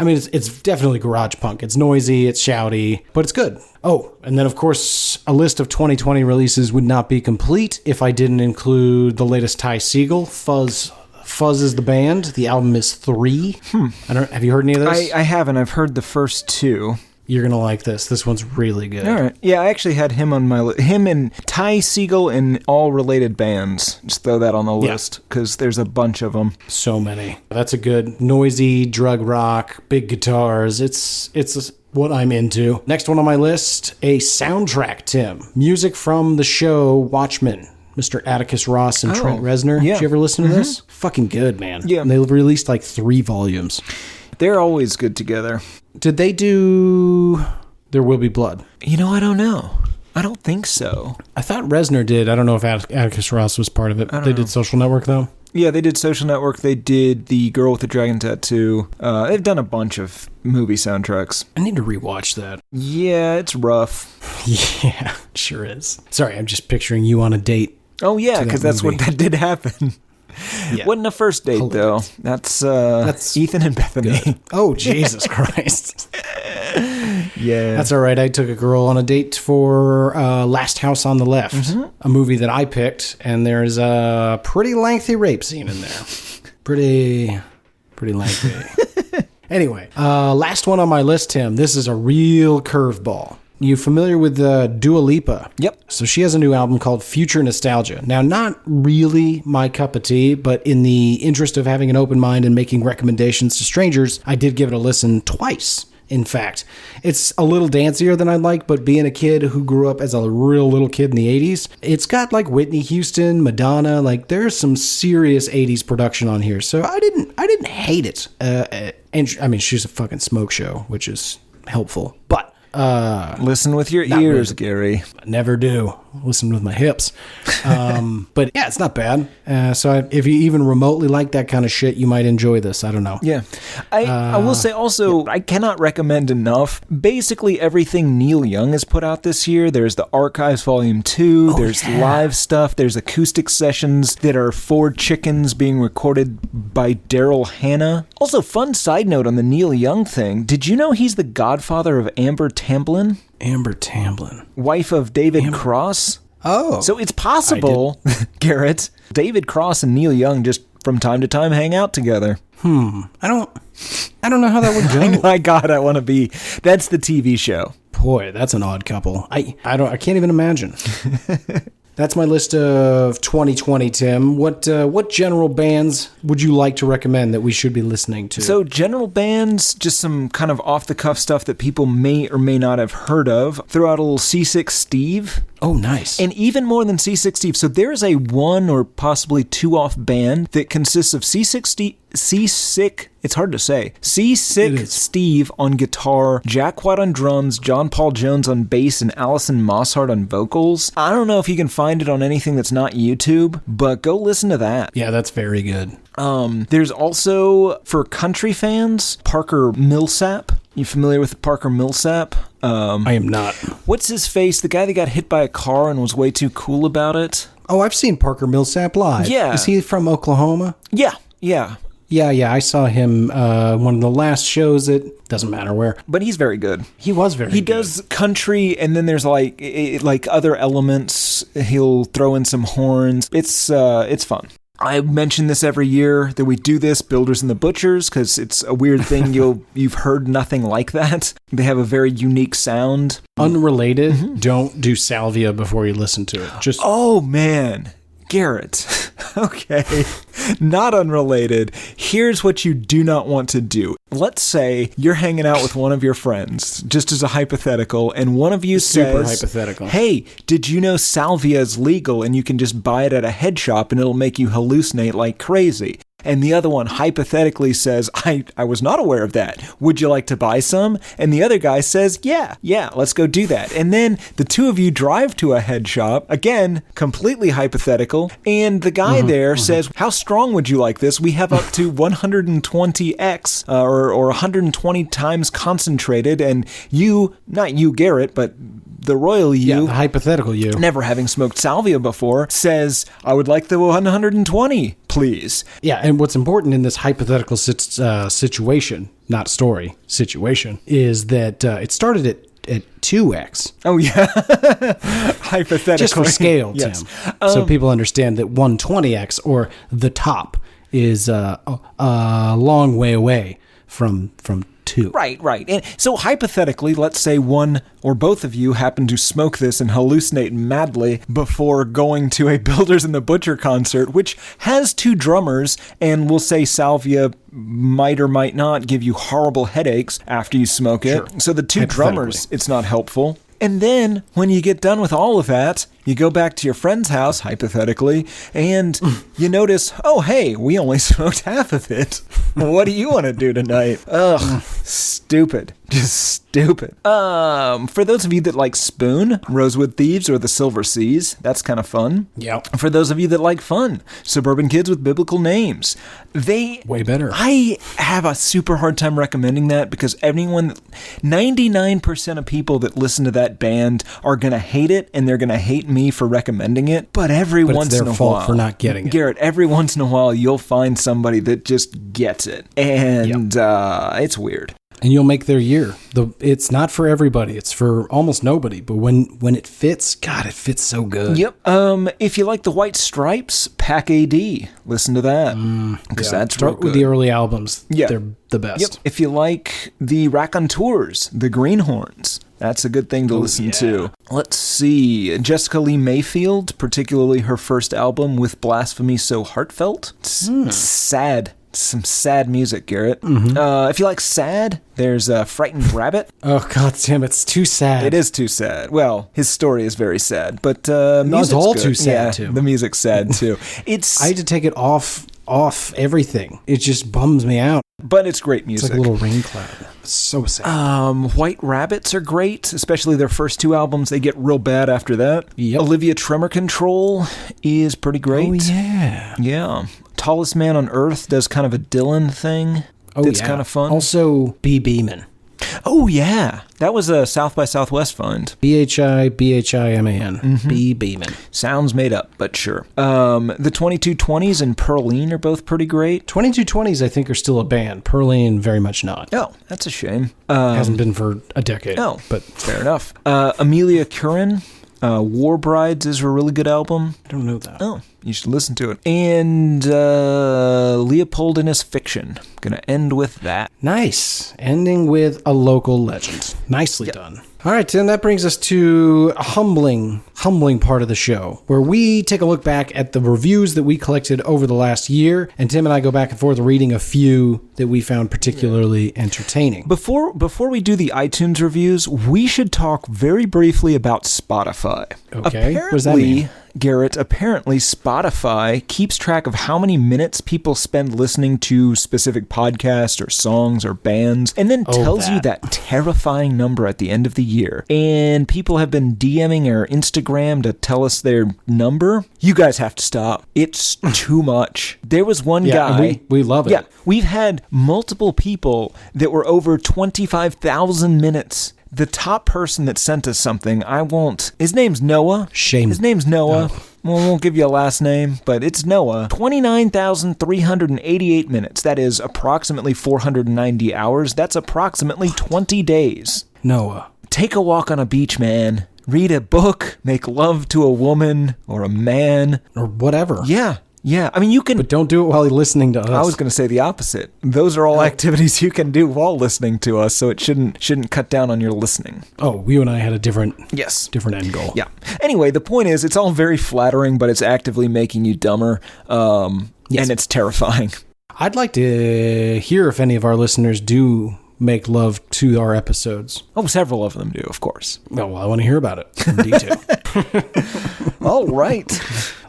it's definitely garage punk. It's noisy, it's shouty, but it's good. Oh, and then, of course, a list of 2020 releases would not be complete if I didn't include the latest Ty Segall, Fuzz. Fuzz is the band. The album is 3. Have you heard any of this? I haven't. I've heard the first 2. You're going to like this. This one's really good. All right. Yeah, I actually had him on my list. Him and Ty Segall in all related bands. Just throw that on the list because there's a bunch of them. So many. That's a good noisy drug rock, big guitars. It's what I'm into. Next one on my list, a soundtrack, Tim. Music from the show Watchmen. Mr. Atticus Ross and Trent Reznor. Yeah. Did you ever listen to this? Fucking good, man. Yeah. And they released 3 volumes. They're always good together. Did they do There Will Be Blood? I don't know. I don't think so. I thought Reznor did. I don't know if Atticus Ross was part of it. They did Social Network, though? Yeah, they did Social Network. They did The Girl with the Dragon Tattoo. They've done a bunch of movie soundtracks. I need to rewatch that. Yeah, it's rough. Yeah, sure is. Sorry, I'm just picturing you on a date. Oh, yeah, because that's what that did happen. Yeah. Wasn't a first date, though. That's Ethan and Bethany. Good. Oh, Jesus Christ. Yeah. That's all right. I took a girl on a date for Last House on the Left, a movie that I picked, and there's a pretty lengthy rape scene in there. Pretty lengthy. Anyway, last one on my list, Tim. This is a real curveball. You familiar with Dua Lipa? Yep. So she has a new album called Future Nostalgia. Now, not really my cup of tea, but in the interest of having an open mind and making recommendations to strangers, I did give it a listen twice. In fact, it's a little dancier than I'd like, but being a kid who grew up as a real little kid in the 80s, it's got Whitney Houston, Madonna, there's some serious 80s production on here. So I didn't hate it. And I mean, she's a fucking smoke show, which is helpful, but listen with your ears, really. Gary. I never do. Listen with my hips. But yeah, it's not bad. So if you even remotely like that kind of shit, you might enjoy this. I don't know. Yeah. I will say also, I cannot recommend enough. Basically everything Neil Young has put out this year. There's the Archives Volume 2. There's live stuff. There's acoustic sessions that are 4 chickens being recorded by Daryl Hannah. Also, fun side note on the Neil Young thing. Did you know he's the godfather of Amber Tamblyn? Amber Tamblyn. Wife of David Cross. Oh. So it's possible, Garrett, David Cross and Neil Young just from time to time hang out together. I don't know how that would go. My God, I want to be. That's the TV show. Boy, that's an odd couple. I can't even imagine. That's my list of 2020, Tim. What general bands would you like to recommend that we should be listening to? So general bands, just some kind of off-the-cuff stuff that people may or may not have heard of. Throw out a little C6 Steve. Oh, nice. And even more than C6 Steve. So there is a 1 or possibly 2 off band that consists of C6 it's hard to say. C6 Steve on guitar, Jack White on drums, John Paul Jones on bass, and Allison Mosshart on vocals. I don't know if you can find it on anything that's not YouTube, but go listen to that. Yeah, that's very good. There's also, for country fans, Parker Millsap. You familiar with Parker Millsap? I am not. What's his face? The guy that got hit by a car and was way too cool about it? Oh, I've seen Parker Millsap live. Yeah. Is he from Oklahoma? Yeah. Yeah, I saw him one of the last shows at, doesn't matter where. But he's very good. He was very good. He does country, and then there's like other elements. He'll throw in some horns. It's fun. I mention this every year that we do this, Builders and the Butchers, because it's a weird thing. You've heard nothing like that. They have a very unique sound. Unrelated, don't do salvia before you listen to it. Oh, man. Garrett. Okay. Not unrelated. Here's what you do not want to do. Let's say you're hanging out with one of your friends, just as a hypothetical, and one of you Super says, hypothetical. "Hey, did you know salvia is legal and you can just buy it at a head shop and it'll make you hallucinate like crazy?" And the other one hypothetically says, I was not aware of that. Would you like to buy some? And the other guy says, yeah, let's go do that. And then the two of you drive to a head shop, again, completely hypothetical, and the guy there says, how strong would you like this? We have up to 120x or 120 times concentrated, and you, not you, Garrett, but the royal you, the hypothetical you, never having smoked salvia before, says, I would like the 120, please. Yeah, and what's important in this hypothetical situation, not story, situation, is that it started at 2x. Oh, yeah. Hypothetically. Just for scale, yes. Tim. So people understand that 120x, or the top, is a long way away from 2. Right. And so hypothetically, let's say one or both of you happen to smoke this and hallucinate madly before going to a Builders and the Butcher concert, which has 2 drummers, and we'll say salvia might or might not give you horrible headaches after you smoke it. Sure. So the 2 drummers, it's not helpful. And then, when you get done with all of that, you go back to your friend's house, hypothetically, and you notice, oh, hey, we only smoked half of it. What do you want to do tonight? Ugh, stupid. Just stupid. For those of you that like Spoon, Rosewood Thieves, or The Silver Seas, that's kind of fun. Yep. For those of you that like fun, Suburban Kids with Biblical Names. Way better. I have a super hard time recommending that because 99% of people that listen to that band are going to hate it, and they're going to hate me for recommending it. But once in a while, it's their fault for not getting it. Garrett, every once in a while, you'll find somebody that just gets it. And it's weird. And you'll make their year. It's not for everybody. It's for almost nobody. But when it fits, God, it fits so good. Yep. If you like the White Stripes, Pack AD, listen to that. Because that's Start with the early albums. Yeah. They're the best. Yep. If you like the Raconteurs, the Greenhorns, that's a good thing to listen to. Let's see. Jessica Lee Mayfield, particularly her first album, With Blasphemy So Heartfelt. Sad. Some sad music, Garrett. If you like sad, there's Frightened Rabbit. Oh, God damn, it's too sad. It is too sad. Well, his story is very sad, but it's all good. too sad, too. The music's sad, too. I had to take it off everything. It just bums me out. But it's great music. It's like a little rain cloud. It's so sad. White Rabbits are great, especially their first 2 albums. They get real bad after that. Yep. Olivia Tremor Control is pretty great. Oh, yeah. Yeah. Tallest Man on Earth does kind of a Dylan thing. That's kind of fun. Also, B. Beeman. Oh, yeah. That was a South by Southwest find. Bhiman. B. Beeman. Sounds made up, but sure. The 2220s and Pearline are both pretty great. 2220s, I think, are still a band. Pearline, very much not. Oh, that's a shame. Hasn't been for a decade. Oh, but fair enough. Amelia Curran, War Brides is a really good album. I don't know that. Oh, you should listen to it. And Leopold and His Fiction. Gonna end with that. Nice. Ending with a local legend. Nicely done. All right, Tim, that brings us to a humbling humbling part of the show, where we take a look back at the reviews that we collected over the last year, and Tim and I go back and forth reading a few that we found particularly entertaining. Before we do the iTunes reviews, we should talk very briefly about Spotify. Okay, what does that mean? Garrett, apparently Spotify keeps track of how many minutes people spend listening to specific podcasts or songs or bands, and then tells you that terrifying number at the end of the year. And people have been DMing or Instagram to tell us their number. You guys have to stop. It's too much. There was one guy. We love it. Yeah, we've had multiple people that were over 25,000 minutes. The top person that sent us something, his name's Noah. His name's Noah. Oh. Well, we won't give you a last name, but it's Noah. 29,388 minutes. That is approximately 490 hours. That's approximately 20 days. Noah. Take a walk on a beach, man. Read a book. Make love to a woman or a man. Or whatever. Yeah. Yeah, I mean, you can... But don't do it while you're listening to us. I was going to say the opposite. Those are all activities you can do while listening to us, so it shouldn't cut down on your listening. Oh, you and I had a different end goal. Yeah. Anyway, the point is, it's all very flattering, but it's actively making you dumber, and it's terrifying. I'd like to hear if any of our listeners do make love to our episodes. Oh, several of them do, of course. Oh, well, I want to hear about it in detail. All right.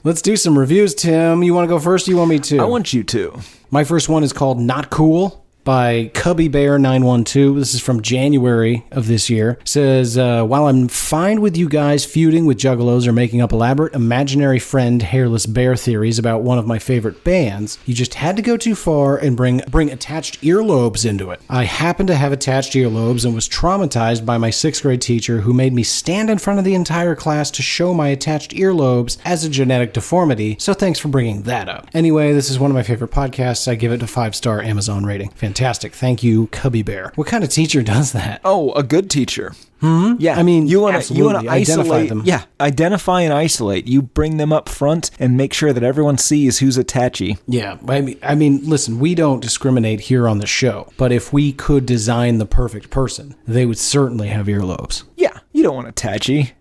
Let's do some reviews, Tim. You want to go first or you want me to? I want you to. My first one is called Not Cool by CubbyBear912. This is from January of this year. It says, while I'm fine with you guys feuding with juggalos or making up elaborate imaginary friend hairless bear theories about one of my favorite bands, you just had to go too far and bring attached earlobes into it. I happen to have attached earlobes and was traumatized by my 6th grade teacher who made me stand in front of the entire class to show my attached earlobes as a genetic deformity, so thanks for bringing that up. Anyway, this is one of my favorite podcasts. I give it a 5-star Amazon rating. Fantastic. Thank you, Cubby Bear. What kind of teacher does that? Oh, a good teacher. Mm-hmm. Yeah, I mean, you want to identify isolate them. Yeah, identify and isolate. You bring them up front and make sure that everyone sees who's attachy. Yeah, I mean, listen, we don't discriminate here on the show, but if we could design the perfect person, they would certainly have earlobes. Yeah, you don't want attachy.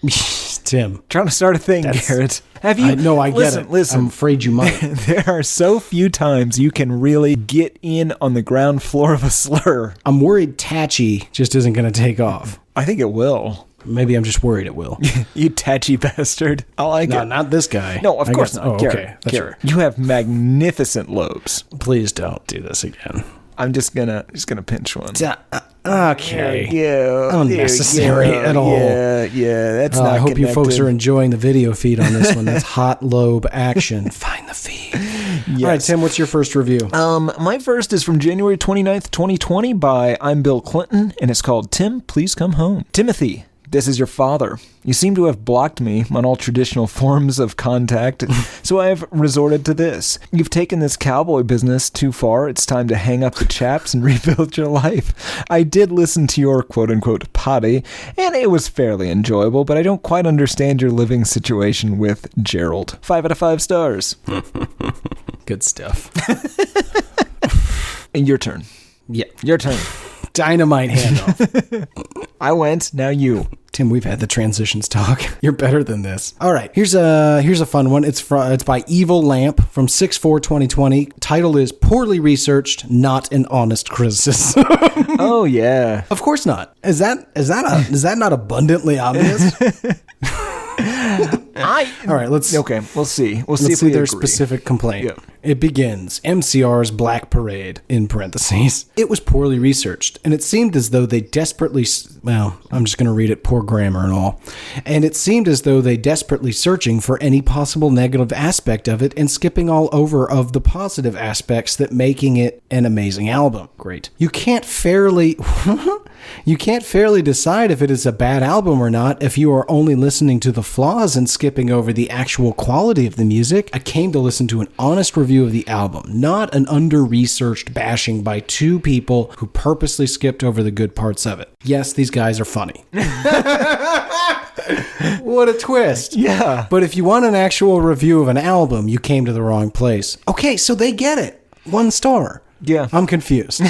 Tim, trying to start a thing, Garrett. Have you? No, I get it. Listen, I'm afraid you might. There are so few times you can really get in on the ground floor of a slur. I'm worried Tatchy just isn't going to take off. I think it will. Maybe I'm just worried it will. You tatchy bastard. I like it. No, not this guy. No, of course not. Oh, okay. Garrett, you have magnificent lobes. Please don't do this again. I'm just gonna pinch one. Okay. Yeah. Unnecessary at all. Yeah. That's not. I hope connected. you folks are enjoying the video feed on this one. That's hot lobe action. Find the feed. Yes. All right, Tim, what's your first review? My first is from January 29th, 2020 by I'm Bill Clinton, and it's called Tim, Please Come Home. Timothy, this is your father. You seem to have blocked me on all traditional forms of contact, so I have resorted to this. You've taken this cowboy business too far. It's time to hang up the chaps and rebuild your life. I did listen to your quote-unquote potty, and it was fairly enjoyable, but I don't quite understand your living situation with Gerald. 5 out of 5 stars. Good stuff. And your turn. Yeah. Your turn. Dynamite handoff. I went, now you. Tim, we've had the transitions talk. You're better than this. All right, here's a fun one. It's by Evil Lamp from 6/4/2020. Title is Poorly Researched, Not an Honest Criticism. Oh yeah. Of course not. Is that not abundantly obvious? All right, let's. Okay, we'll see. We'll see let's if we their agree. specific complaint. Yeah. It begins, MCR's Black Parade, in parentheses. It was poorly researched, and it seemed as though they desperately, well, I'm just going to read it, poor grammar and all. And it seemed as though they desperately searching for any possible negative aspect of it and skipping all over of the positive aspects that making it an amazing album. Great. You can't fairly decide if it is a bad album or not if you are only listening to the flaws and skipping over the actual quality of the music. I came to listen to an honest review of the album, not an under-researched bashing by two people who purposely skipped over the good parts of it. Yes, these guys are funny. What a twist. Yeah. But if you want an actual review of an album, you came to the wrong place. Okay, so they get it. 1 star. Yeah. I'm confused.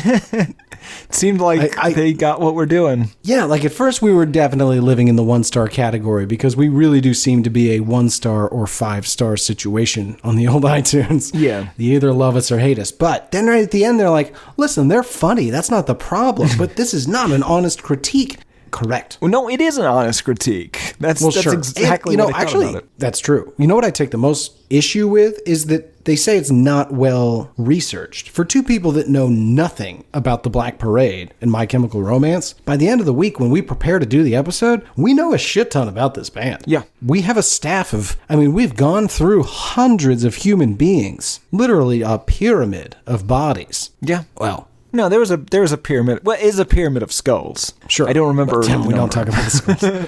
It seemed like they got what we're doing. Yeah, like at first we were definitely living in the 1-star category because we really do seem to be a 1-star or 5-star situation on the old iTunes. Yeah. You either love us or hate us. But then right at the end, they're like, listen, they're funny. That's not the problem. But this is not an honest critique. Correct. Well, no, it is an honest critique. That's sure. exactly and, what I thought about it. That's true. You know what I take the most issue with is that they say it's not well researched. For two people that know nothing about the Black Parade and My Chemical Romance, by the end of the week when we prepare to do the episode, we know a shit ton about this band. Yeah. We have a staff of, we've gone through hundreds of human beings, literally a pyramid of bodies. Yeah. Well, no, there was a pyramid. What is a pyramid of skulls? Sure. I don't remember. Tim, we don't talk about the skulls.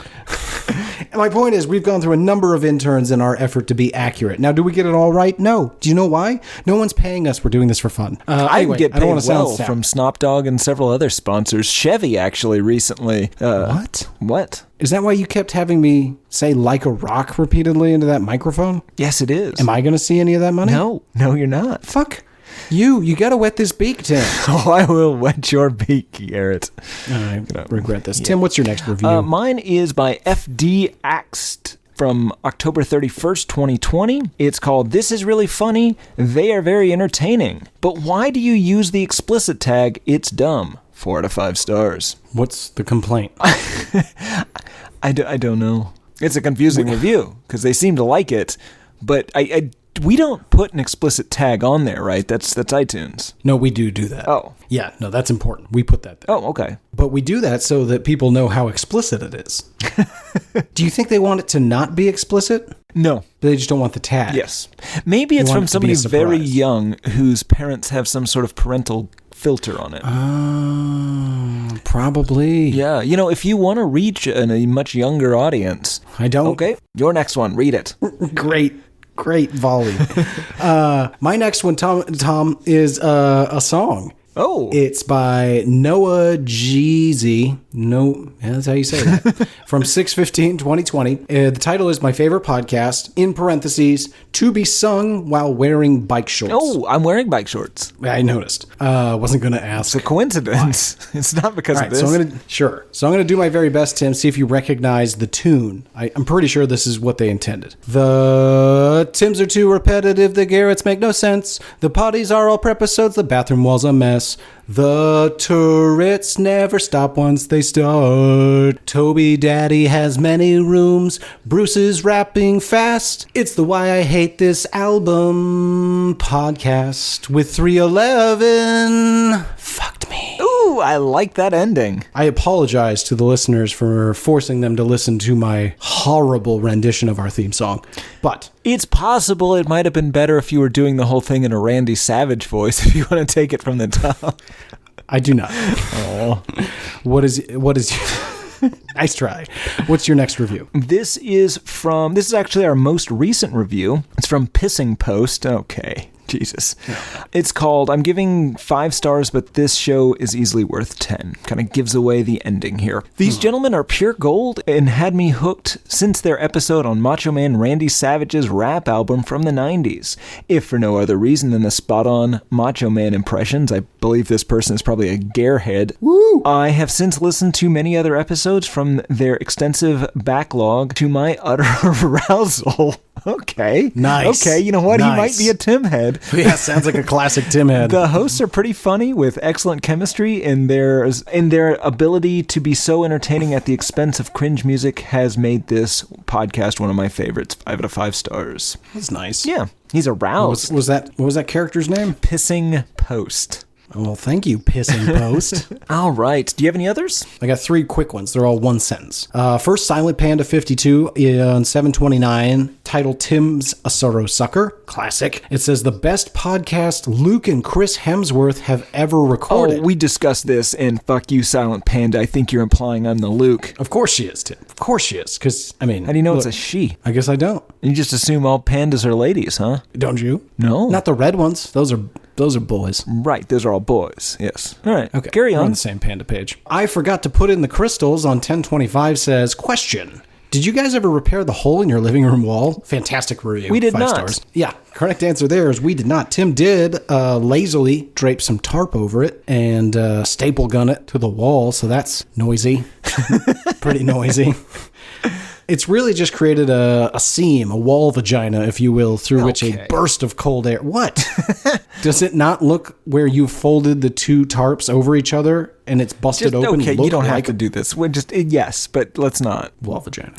My point is, we've gone through a number of interns in our effort to be accurate. Now, do we get it all right? No. Do you know why? No one's paying us. We're doing this for fun. Anyway, I get paid well sound from Snop Dogg and several other sponsors. Chevy, actually, recently. What? What? Is that why you kept having me say "like a rock" repeatedly into that microphone? Yes, it is. Am I going to see any of that money? No, you're not. Fuck. You got to wet this beak, Tim. Oh, I will wet your beak, Garrett. I regret this. Yeah. Tim, what's your next review? Mine is by FD Axt from October 31st, 2020. It's called This Is Really Funny. They are very entertaining. But why do you use the explicit tag? It's dumb. 4 out of 5 stars. What's the complaint? I don't know. It's a confusing review because they seem to like it, but we don't put an explicit tag on there, right? That's iTunes. No, we do that. Oh. Yeah, no, that's important. We put that there. Oh, okay. But we do that so that people know how explicit it is. Do you think they want it to not be explicit? No. They just don't want the tag. Yes. Maybe it's from somebody very young whose parents have some sort of parental filter on it. Probably. Yeah. If you want to reach a much younger audience. I don't. Okay. Your next one. Read it. Great volley. My next one, Tom, is a song. Oh. It's by Noah Jeezy. No, that's how you say that. From 6/15/2020. The title is My Favorite Podcast, in parentheses, to be sung while wearing bike shorts. Oh, I'm wearing bike shorts. I noticed. Wasn't going to ask. It's a coincidence. It's not because of this. So I'm going to do my very best, Tim, see if you recognize the tune. I'm pretty sure this is what they intended. The Tims are too repetitive, the Garretts make no sense, the potties are all prepisodes, the bathroom wall's a mess. The turrets never stop once they start. Toby Daddy has many rooms. Bruce is rapping fast. It's the Why I Hate This Album podcast with 311. Fucked me. Ooh, I like that ending. I apologize to the listeners for forcing them to listen to my horrible rendition of our theme song, but it's possible it might have been better if you were doing the whole thing in a Randy Savage voice, if you want to take it from the top. I do not. Oh. What is nice try. What's your next review? This is actually our most recent review. It's from Pissing Post. Okay. Jesus. Yeah. It's called, I'm giving 5 stars, but this show is easily worth 10. Kind of gives away the ending here. These gentlemen are pure gold and had me hooked since their episode on Macho Man Randy Savage's rap album from the 90s. If for no other reason than the spot-on Macho Man impressions, I believe this person is probably a gearhead. Woo! I have since listened to many other episodes from their extensive backlog to my utter arousal. Okay. Nice. Okay, you know what? Nice. He might be a Tim head. Yeah, sounds like a classic Tim head. The hosts are pretty funny with excellent chemistry, and their ability to be so entertaining at the expense of cringe music has made this podcast one of my favorites. 5 out of 5 stars. That's nice. Yeah, he's aroused. What was that character's name? Pissing Post. Well, thank you, Pissing Post. All right. Do you have any others? I got 3 quick ones. They're all one sentence. First, Silent Panda 52 on 7/29, titled Tim's a Sorrow Sucker. Classic. It says, the best podcast Luke and Chris Hemsworth have ever recorded. Oh, we discussed this, and fuck you, Silent Panda. I think you're implying I'm the Luke. Of course she is, Tim. Of course she is. Because, how do you know it's a she? I guess I don't. You just assume all pandas are ladies, huh? Don't you? No. Not the red ones. Those are boys. Right, those are all boys, yes. All right, okay. Carry on. We're on the same panda page. I forgot to put in the crystals on 1025 says, question. Did you guys ever repair the hole in your living room wall? Fantastic review. We did 5 not. stars. Yeah, correct answer there is we did not. Tim did lazily drape some tarp over it and staple gun it to the wall, so that's noisy. Pretty noisy. It's really just created a seam, a wall vagina, if you will, through which a burst of cold air... What? Does it not look where you folded the 2 tarps over each other and it's busted open? Okay, you don't have to do this. We're just yes, but let's not. Wall vagina.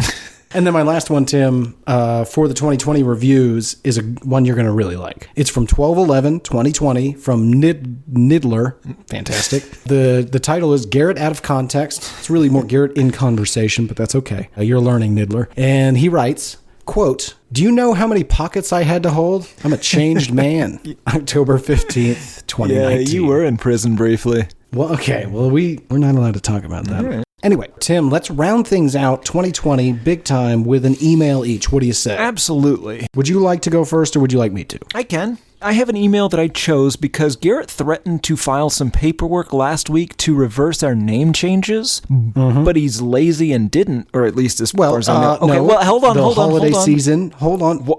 And then my last one, Tim, for the 2020 reviews is one you're going to really like. It's from 12/11/2020 from Nidler. Fantastic. The title is Garrett Out of Context. It's really more Garrett in conversation, but that's okay. You're learning, Nidler. And he writes, quote, "Do you know how many pockets I had to hold? I'm a changed man." October 15th, 2019. Yeah, you were in prison briefly. Well, okay. Well, we're not allowed to talk about that. Right. Anyway, Tim, let's round things out 2020 big time with an email each. What do you say? Absolutely. Would you like to go first or would you like me to? I can. I have an email that I chose because Garrett threatened to file some paperwork last week to reverse our name changes, but he's lazy and didn't, or at least as far as I know. Okay, no, well, hold on.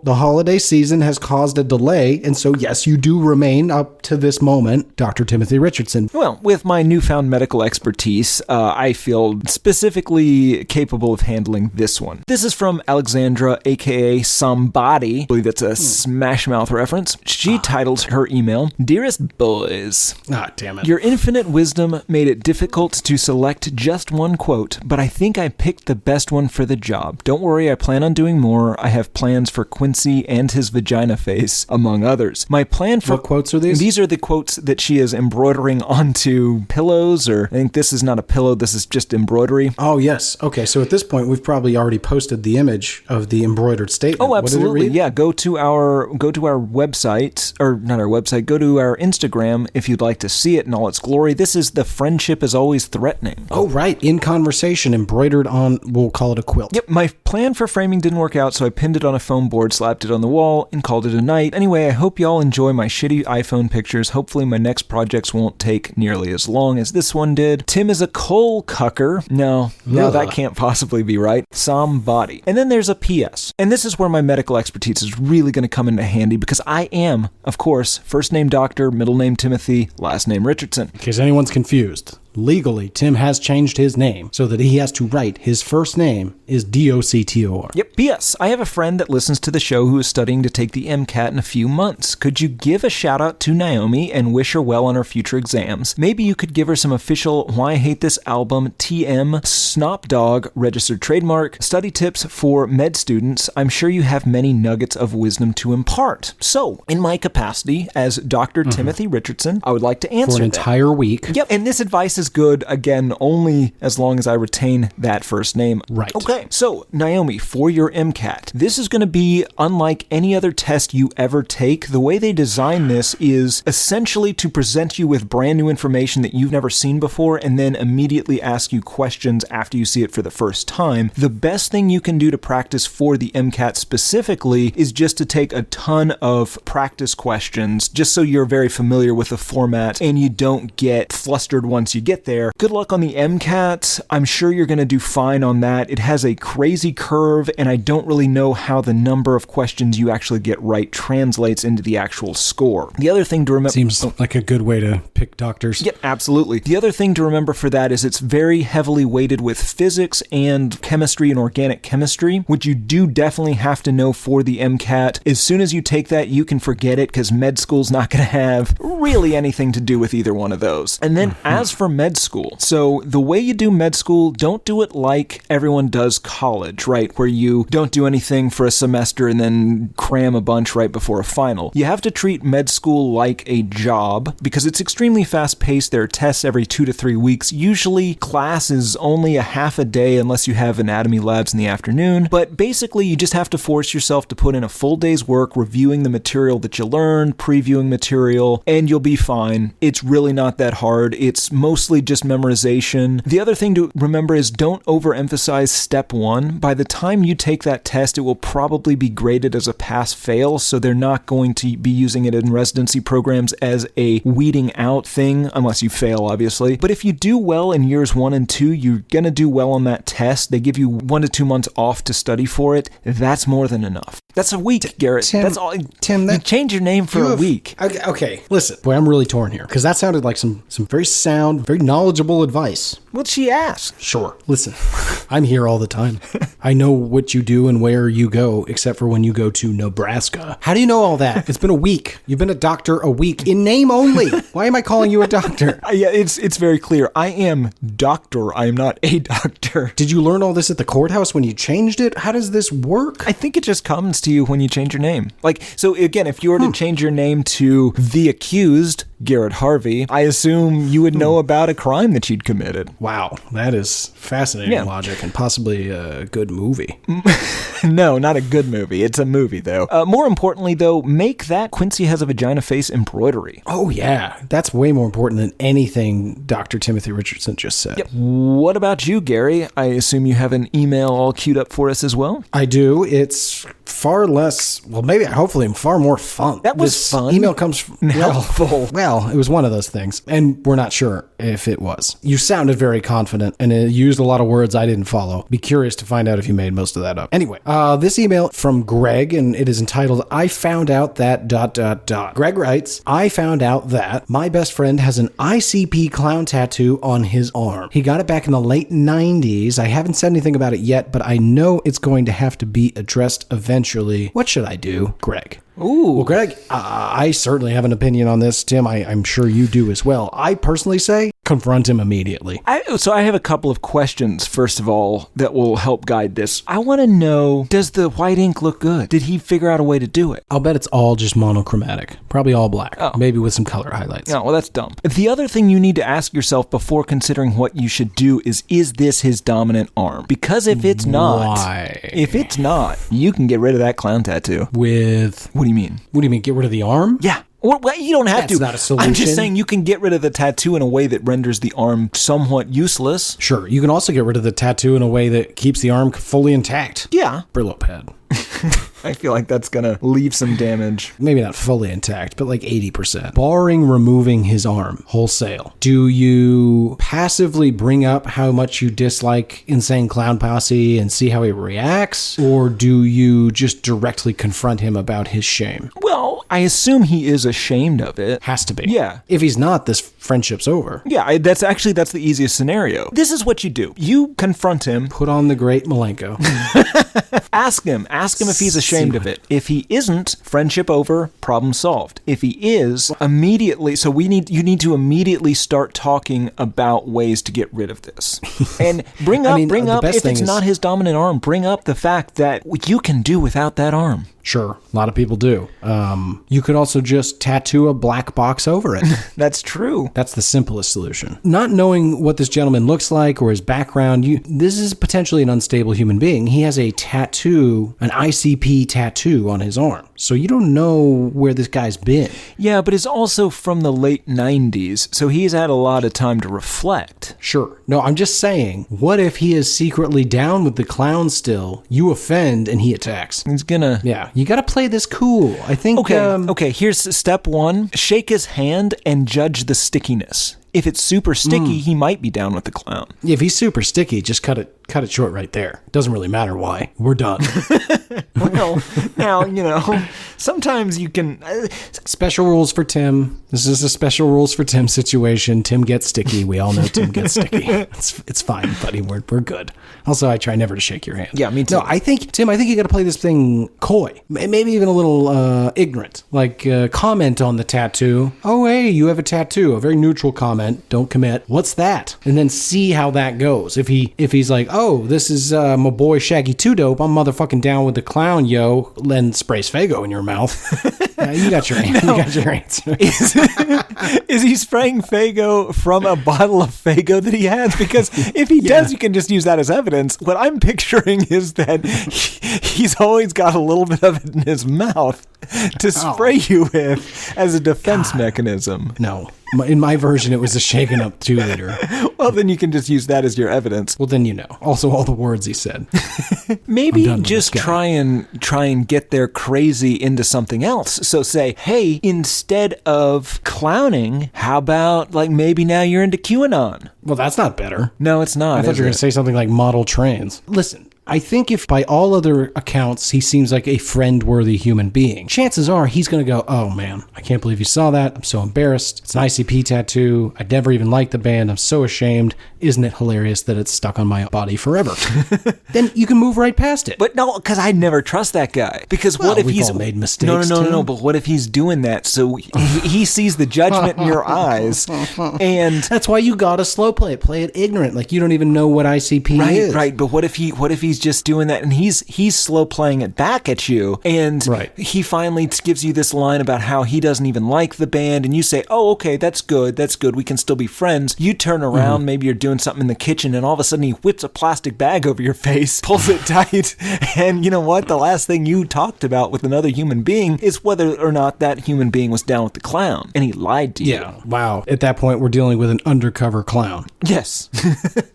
The holiday season has caused a delay, and so yes, you do remain up to this moment, Dr. Timothy Richardson. Well, with my newfound medical expertise, I feel specifically capable of handling this one. This is from Alexandra, aka Somebody. I believe that's a Smash Mouth reference. She titles her email, "Dearest Boys." Ah, damn it. Your infinite wisdom made it difficult to select just one quote, but I think I picked the best one for the job. Don't worry, I plan on doing more. I have plans for Quincy and his vagina face, among others. My plan for... What quotes are these? These are the quotes that she is embroidering onto pillows, or I think this is not a pillow, this is just embroidery. Oh, yes. Okay, so at this point, we've probably already posted the image of the embroidered statement. Oh, absolutely. What did it read? Yeah, go to our website, or not our website, go to our Instagram if you'd like to see it in all its glory. This is the friendship is always threatening. Oh, right. In conversation, embroidered on, we'll call it a quilt. Yep, my plan for framing didn't work out, so I pinned it on a foam board, slapped it on the wall, and called it a night. Anyway, I hope y'all enjoy my shitty iPhone pictures. Hopefully my next projects won't take nearly as long as this one did. Tim is a coal cucker. No, that can't possibly be right. Somebody. And then there's a PS. And this is where my medical expertise is really going to come into handy because I am, of course, first name Doctor, middle name Timothy, last name Richardson. In case anyone's confused, legally, Tim has changed his name so that he has to write his first name is Doctor. Yep. P.S. I have a friend that listens to the show who is studying to take the MCAT in a few months. Could you give a shout out to Naomi and wish her well on her future exams? Maybe you could give her some official Why I Hate This Album TM Snop Dog registered trademark study tips for med students. I'm sure you have many nuggets of wisdom to impart. So, in my capacity as Dr. Timothy Richardson, I would like to answer for an entire week. Yep. And this advice is good, again, only as long as I retain that first name. Right. Okay, so Naomi, for your MCAT, this is going to be unlike any other test you ever take. The way they design this is essentially to present you with brand new information that you've never seen before and then immediately ask you questions after you see it for the first time. The best thing you can do to practice for the MCAT specifically is just to take a ton of practice questions, just so you're very familiar with the format and you don't get flustered once you get there. Good luck on the MCAT. I'm sure you're going to do fine on that. It has a crazy curve, and I don't really know how the number of questions you actually get right translates into the actual score. The other thing to remember... Seems like a good way to pick doctors. Yeah, absolutely. The other thing to remember for that is it's very heavily weighted with physics and chemistry and organic chemistry, which you do definitely have to know for the MCAT. As soon as you take that, you can forget it because med school's not going to have really anything to do with either one of those. And then as for med school, so the way you do med school, don't do it like everyone does college, right? Where you don't do anything for a semester and then cram a bunch right before a final. You have to treat med school like a job because it's extremely fast-paced. There are tests every 2 to 3 weeks. Usually class is only a half a day unless you have anatomy labs in the afternoon. But basically you just have to force yourself to put in a full day's work reviewing the material that you learned, previewing material, and you'll be fine. It's really not that hard. It's most mostly just memorization. The other thing to remember is don't overemphasize step 1. By the time you take that test, it will probably be graded as a pass-fail, so they're not going to be using it in residency programs as a weeding out thing, unless you fail, obviously. But if you do well in years 1 and 2, you're going to do well on that test. They give you 1 to 2 months off to study for it. That's more than enough. That's a week, Garrett. Tim, that's all. Tim, you change your name for a week. Okay, listen. Boy, I'm really torn here because that sounded like some very sound, very knowledgeable advice. What'd she ask? Sure. Listen, I'm here all the time. I know what you do and where you go, except for when you go to Nebraska. How do you know all that? It's been a week. You've been a doctor a week in name only. Why am I calling you a doctor? Yeah, it's very clear. I am doctor. I am not a doctor. Did you learn all this at the courthouse when you changed it? How does this work? I think it just comes to you when you change your name. Like, so again, if you were to change your name to the accused, Garrett Harvey, I assume you would know about a crime that you'd committed. Wow, that is fascinating logic and possibly a good movie. No, not a good movie. It's a movie, though. More importantly, though, make that Quincy has a vagina face embroidery. Oh, yeah. That's way more important than anything Dr. Timothy Richardson just said. Yep. What about you, Gary? I assume you have an email all queued up for us as well? I do. It's far less, well, maybe, hopefully, far more fun. That was fun. Email comes from helpful. Well, it was one of those things, and we're not sure if it was. You sounded very confident, and it used a lot of words I didn't follow. Be curious to find out if you made most of that up. Anyway, this email from Greg, and it is entitled, I found out that... Greg writes, I found out that my best friend has an ICP clown tattoo on his arm. He got it back in the late 90s. I haven't said anything about it yet, but I know it's going to have to be addressed eventually. What should I do? Greg. Ooh. Well, Greg, I certainly have an opinion on this. Tim, I'm sure you do as well. I personally say confront him immediately. So I have a couple of questions, first of all, that will help guide this. I want to know, does the white ink look good? Did he figure out a way to do it? I'll bet it's all just monochromatic. Probably all black. Maybe with some color highlights. Oh, well, that's dumb. The other thing you need to ask yourself before considering what you should do is this his dominant arm? Because if it's not... Why? If it's not, you can get rid of that clown tattoo. With... What do you mean? What do you mean, get rid of the arm? Yeah. Well, you don't have to. That's not a solution. I'm just saying you can get rid of the tattoo in a way that renders the arm somewhat useless. Sure. You can also get rid of the tattoo in a way that keeps the arm fully intact. Yeah. Brillo pad. I feel like that's going to leave some damage. Maybe not fully intact, but like 80%. Barring removing his arm wholesale, do you passively bring up how much you dislike Insane Clown Posse and see how he reacts? Or do you just directly confront him about his shame? Well, I assume he is ashamed of it. Has to be. Yeah. If he's not, this friendship's over. Yeah, that's the easiest scenario. This is what you do. You confront him. Put on the great Malenko. Ask him if he's ashamed of it. If he isn't, friendship over, problem solved. If he is, immediately, so you need to immediately start talking about ways to get rid of this. And bring up, if it's not his dominant arm, bring up the fact that you can do without that arm. Sure, a lot of people do. You could also just tattoo a black box over it. That's true. That's the simplest solution. Not knowing what this gentleman looks like or his background, this is potentially an unstable human being. He has a tattoo, an ICP tattoo on his arm. So you don't know where this guy's been. Yeah, but it's also from the late 90s, so he's had a lot of time to reflect. Sure. No, I'm just saying, what if he is secretly down with the clown still, you offend, and he attacks? He's gonna... Yeah, you gotta play this cool. I think... Okay, here's step 1. Shake his hand and judge the stickiness. If it's super sticky, he might be down with the clown. If he's super sticky, just cut it short right there. Doesn't really matter why. We're done. Well, now, sometimes you can... Special rules for Tim. This is a special rules for Tim situation. Tim gets sticky. We all know Tim gets sticky. It's fine, buddy. We're good. Also, I try never to shake your hand. Yeah, me too. No, Tim, I think you got to play this thing coy. Maybe even a little ignorant. Like, comment on the tattoo. Oh, hey, you have a tattoo. A very neutral comment. Don't commit. What's that? And then see how that goes. If he's like, oh, this is my boy Shaggy 2 Dope. I'm motherfucking down with the clown, yo. Then sprays Faygo in your mouth. You got your answer. Is he spraying Faygo from a bottle of Faygo that he has? Because if he does, you can just use that as evidence. What I'm picturing is that he's always got a little bit of it in his mouth to spray you with as a defense mechanism. No. In my version, it was a shaken up 2-liter. Well, then you can just use that as your evidence. Well, then you know. Also, all the words he said. Maybe just try and get their crazy into something else. So say, hey, instead of clowning, how about like maybe now you're into QAnon? Well, that's not better. No, it's not. I thought you were going to say something like model trains. Listen. I think if by all other accounts he seems like a friend-worthy human being, chances are he's going to go, oh man, I can't believe you saw that. I'm so embarrassed. It's an ICP tattoo. I'd never even liked the band. I'm so ashamed. Isn't it hilarious that it's stuck on my body forever? Then you can move right past it. But no, because I never trust that guy. Because what if he's... all made mistakes, No. But what if he's doing that? So he sees the judgment in your eyes, and... That's why you got to slow play it. Play it ignorant. Like you don't even know what ICP is. Right. But what if he's just doing that and he's slow playing it back at you, and he finally gives you this line about how he doesn't even like the band, and you say, oh, okay, that's good, we can still be friends. You turn around, maybe you're doing something in the kitchen, and all of a sudden he whips a plastic bag over your face, pulls it tight, and you know what? The last thing you talked about with another human being is whether or not that human being was down with the clown, and he lied to you. Yeah, wow. At that point, we're dealing with an undercover clown. Yes.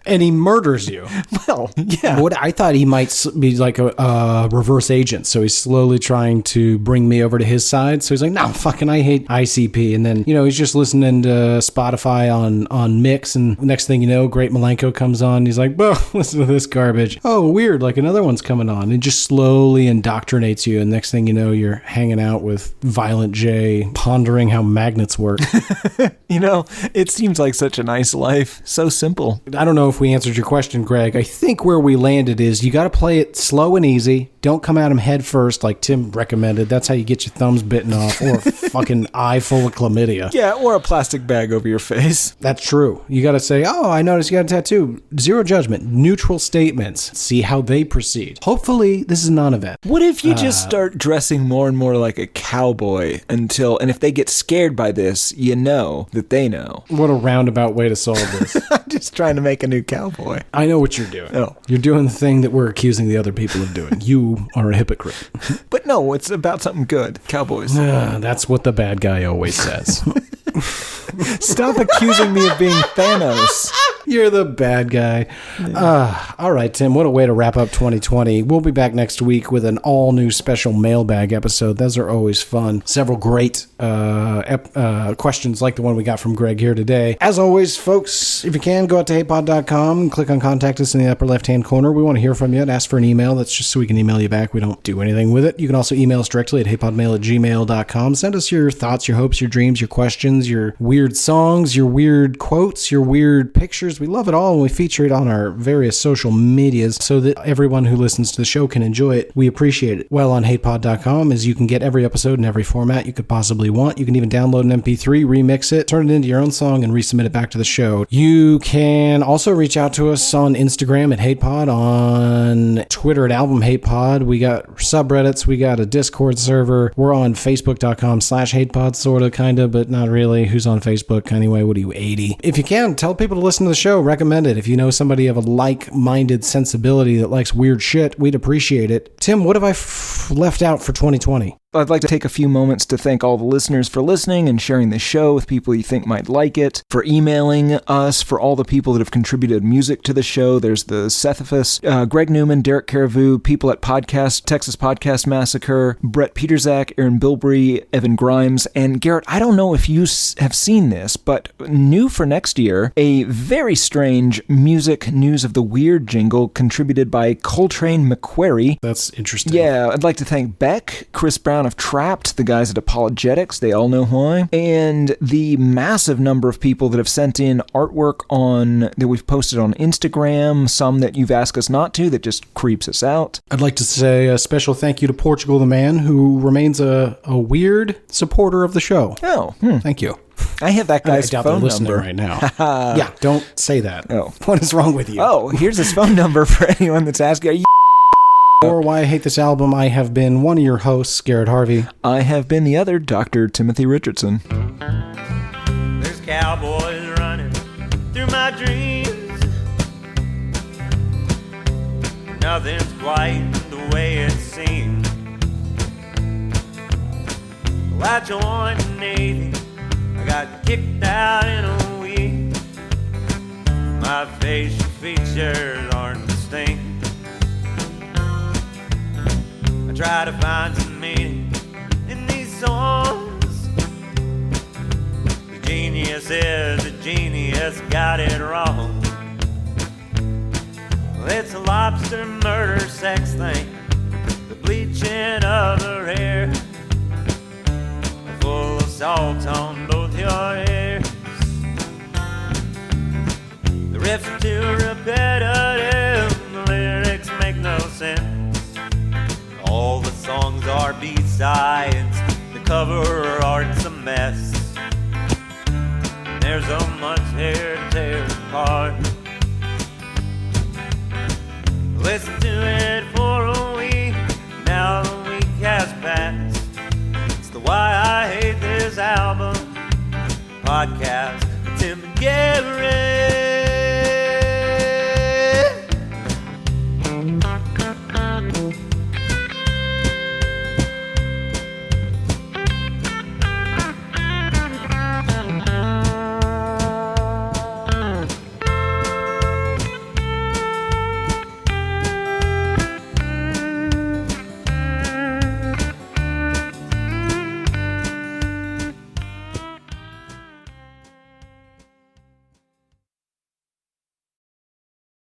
And he murders you. Well, yeah. What I thought he might be like a reverse agent, so he's slowly trying to bring me over to his side. So he's like, no, fucking I hate ICP. And then, he's just listening to Spotify on Mix, and next thing you know, Great Milenko comes on. He's like, well, listen to this garbage. Oh, weird, like another one's coming on. And just slowly indoctrinates you, and next thing you know, you're hanging out with Violent J, pondering how magnets work. It seems like such a nice life. So simple. I don't know if we answered your question, Greg. I think where we landed is you got to play it slow and easy. Don't come at him head first like Tim recommended. That's how you get your thumbs bitten off, or a fucking eye full of chlamydia. Yeah, or a plastic bag over your face. That's true. You got to say, oh, I noticed you got a tattoo. Zero judgment. Neutral statements. See how they proceed. Hopefully, this is a non-event. What if you just start dressing more and more like a cowboy and if they get scared by this, you know that they know. What a roundabout way to solve this. I'm just trying to make a new cowboy. I know what you're doing. Oh. You're doing the thing that we're accusing the other people of doing. You are a hypocrite. But no, it's about something good. Cowboys. That's what the bad guy always says. Stop accusing me of being Thanos. You're the bad guy. All right, Tim, what a way to wrap up 2020. We'll be back next week with an all-new special mailbag episode. Those are always fun. Several great questions like the one we got from Greg here today. As always, folks, if you can, go out to hatepod.com, click on Contact Us in the upper left-hand corner. We want to hear from you. Ask for an email. That's just so we can email you back. We don't do anything with it. You can also email us directly at hatepodmail@gmail.com. Send us your thoughts, your hopes, your dreams, your questions, your weird songs, your weird quotes, your weird pictures. We love it all, and we feature it on our various social medias so that everyone who listens to the show can enjoy it. We appreciate it. Well, on hatepod.com is you can get every episode in every format you could possibly want. You can even download an MP3, remix it, turn it into your own song, and resubmit it back to the show. You can also reach out to us on Instagram at hatepod, on Twitter at album hatepod. We got subreddits. We got a Discord server. We're on facebook.com/hatepod, sort of, kind of, but not really. Who's on Facebook anyway? What are you, 80? If you can, tell people to listen to the show. Recommend it. If you know somebody of a like-minded sensibility that likes weird shit, we'd appreciate it. Tim, what have I left out for 2020? I'd like to take a few moments to thank all the listeners for listening and sharing the show with people you think might like it, for emailing us, for all the people that have contributed music to the show. There's the Cephas, Greg Newman, Derek Caravu, people at Texas Podcast Massacre, Brett Peterzak, Aaron Bilbrey, Evan Grimes, and Garrett, I don't know if you have seen this, but new for next year, a very strange music news of the weird jingle contributed by Coltrane McQuarrie. That's interesting. Yeah, I'd like to thank Beck, Chris Brown of Trapped, the guys at Apologetics, they all know why, and the massive number of people that have sent in artwork that we've posted on Instagram, some that you've asked us not to, that just creeps us out. I'd like to say a special thank you to Portugal the Man, who remains a weird supporter of the show. Oh, Thank you. I have that guy's phone number right now. Yeah, don't say that. Oh. What is wrong with you? Oh, here's his phone number for anyone that's asking. Are you or Why I Hate This Album? I have been one of your hosts, Garrett Harvey. I have been the other, Dr. Timothy Richardson. There's cowboys running through my dreams. Nothing's quite the way it seems. Well, I joined the Navy. I got kicked out in a week. My facial features aren't distinct. I try to find some meaning in these songs. The genius is a genius, got it wrong. Well, it's a lobster murder sex thing, the bleaching of her hair, full of salt on both your hairs. The riffs are too repetitive, the lyrics make no sense. All the songs are B-sides, the cover art's a mess. There's so much here to tear apart. Listen to it for a week, now the week has passed. It's the Why I Hate This Album podcast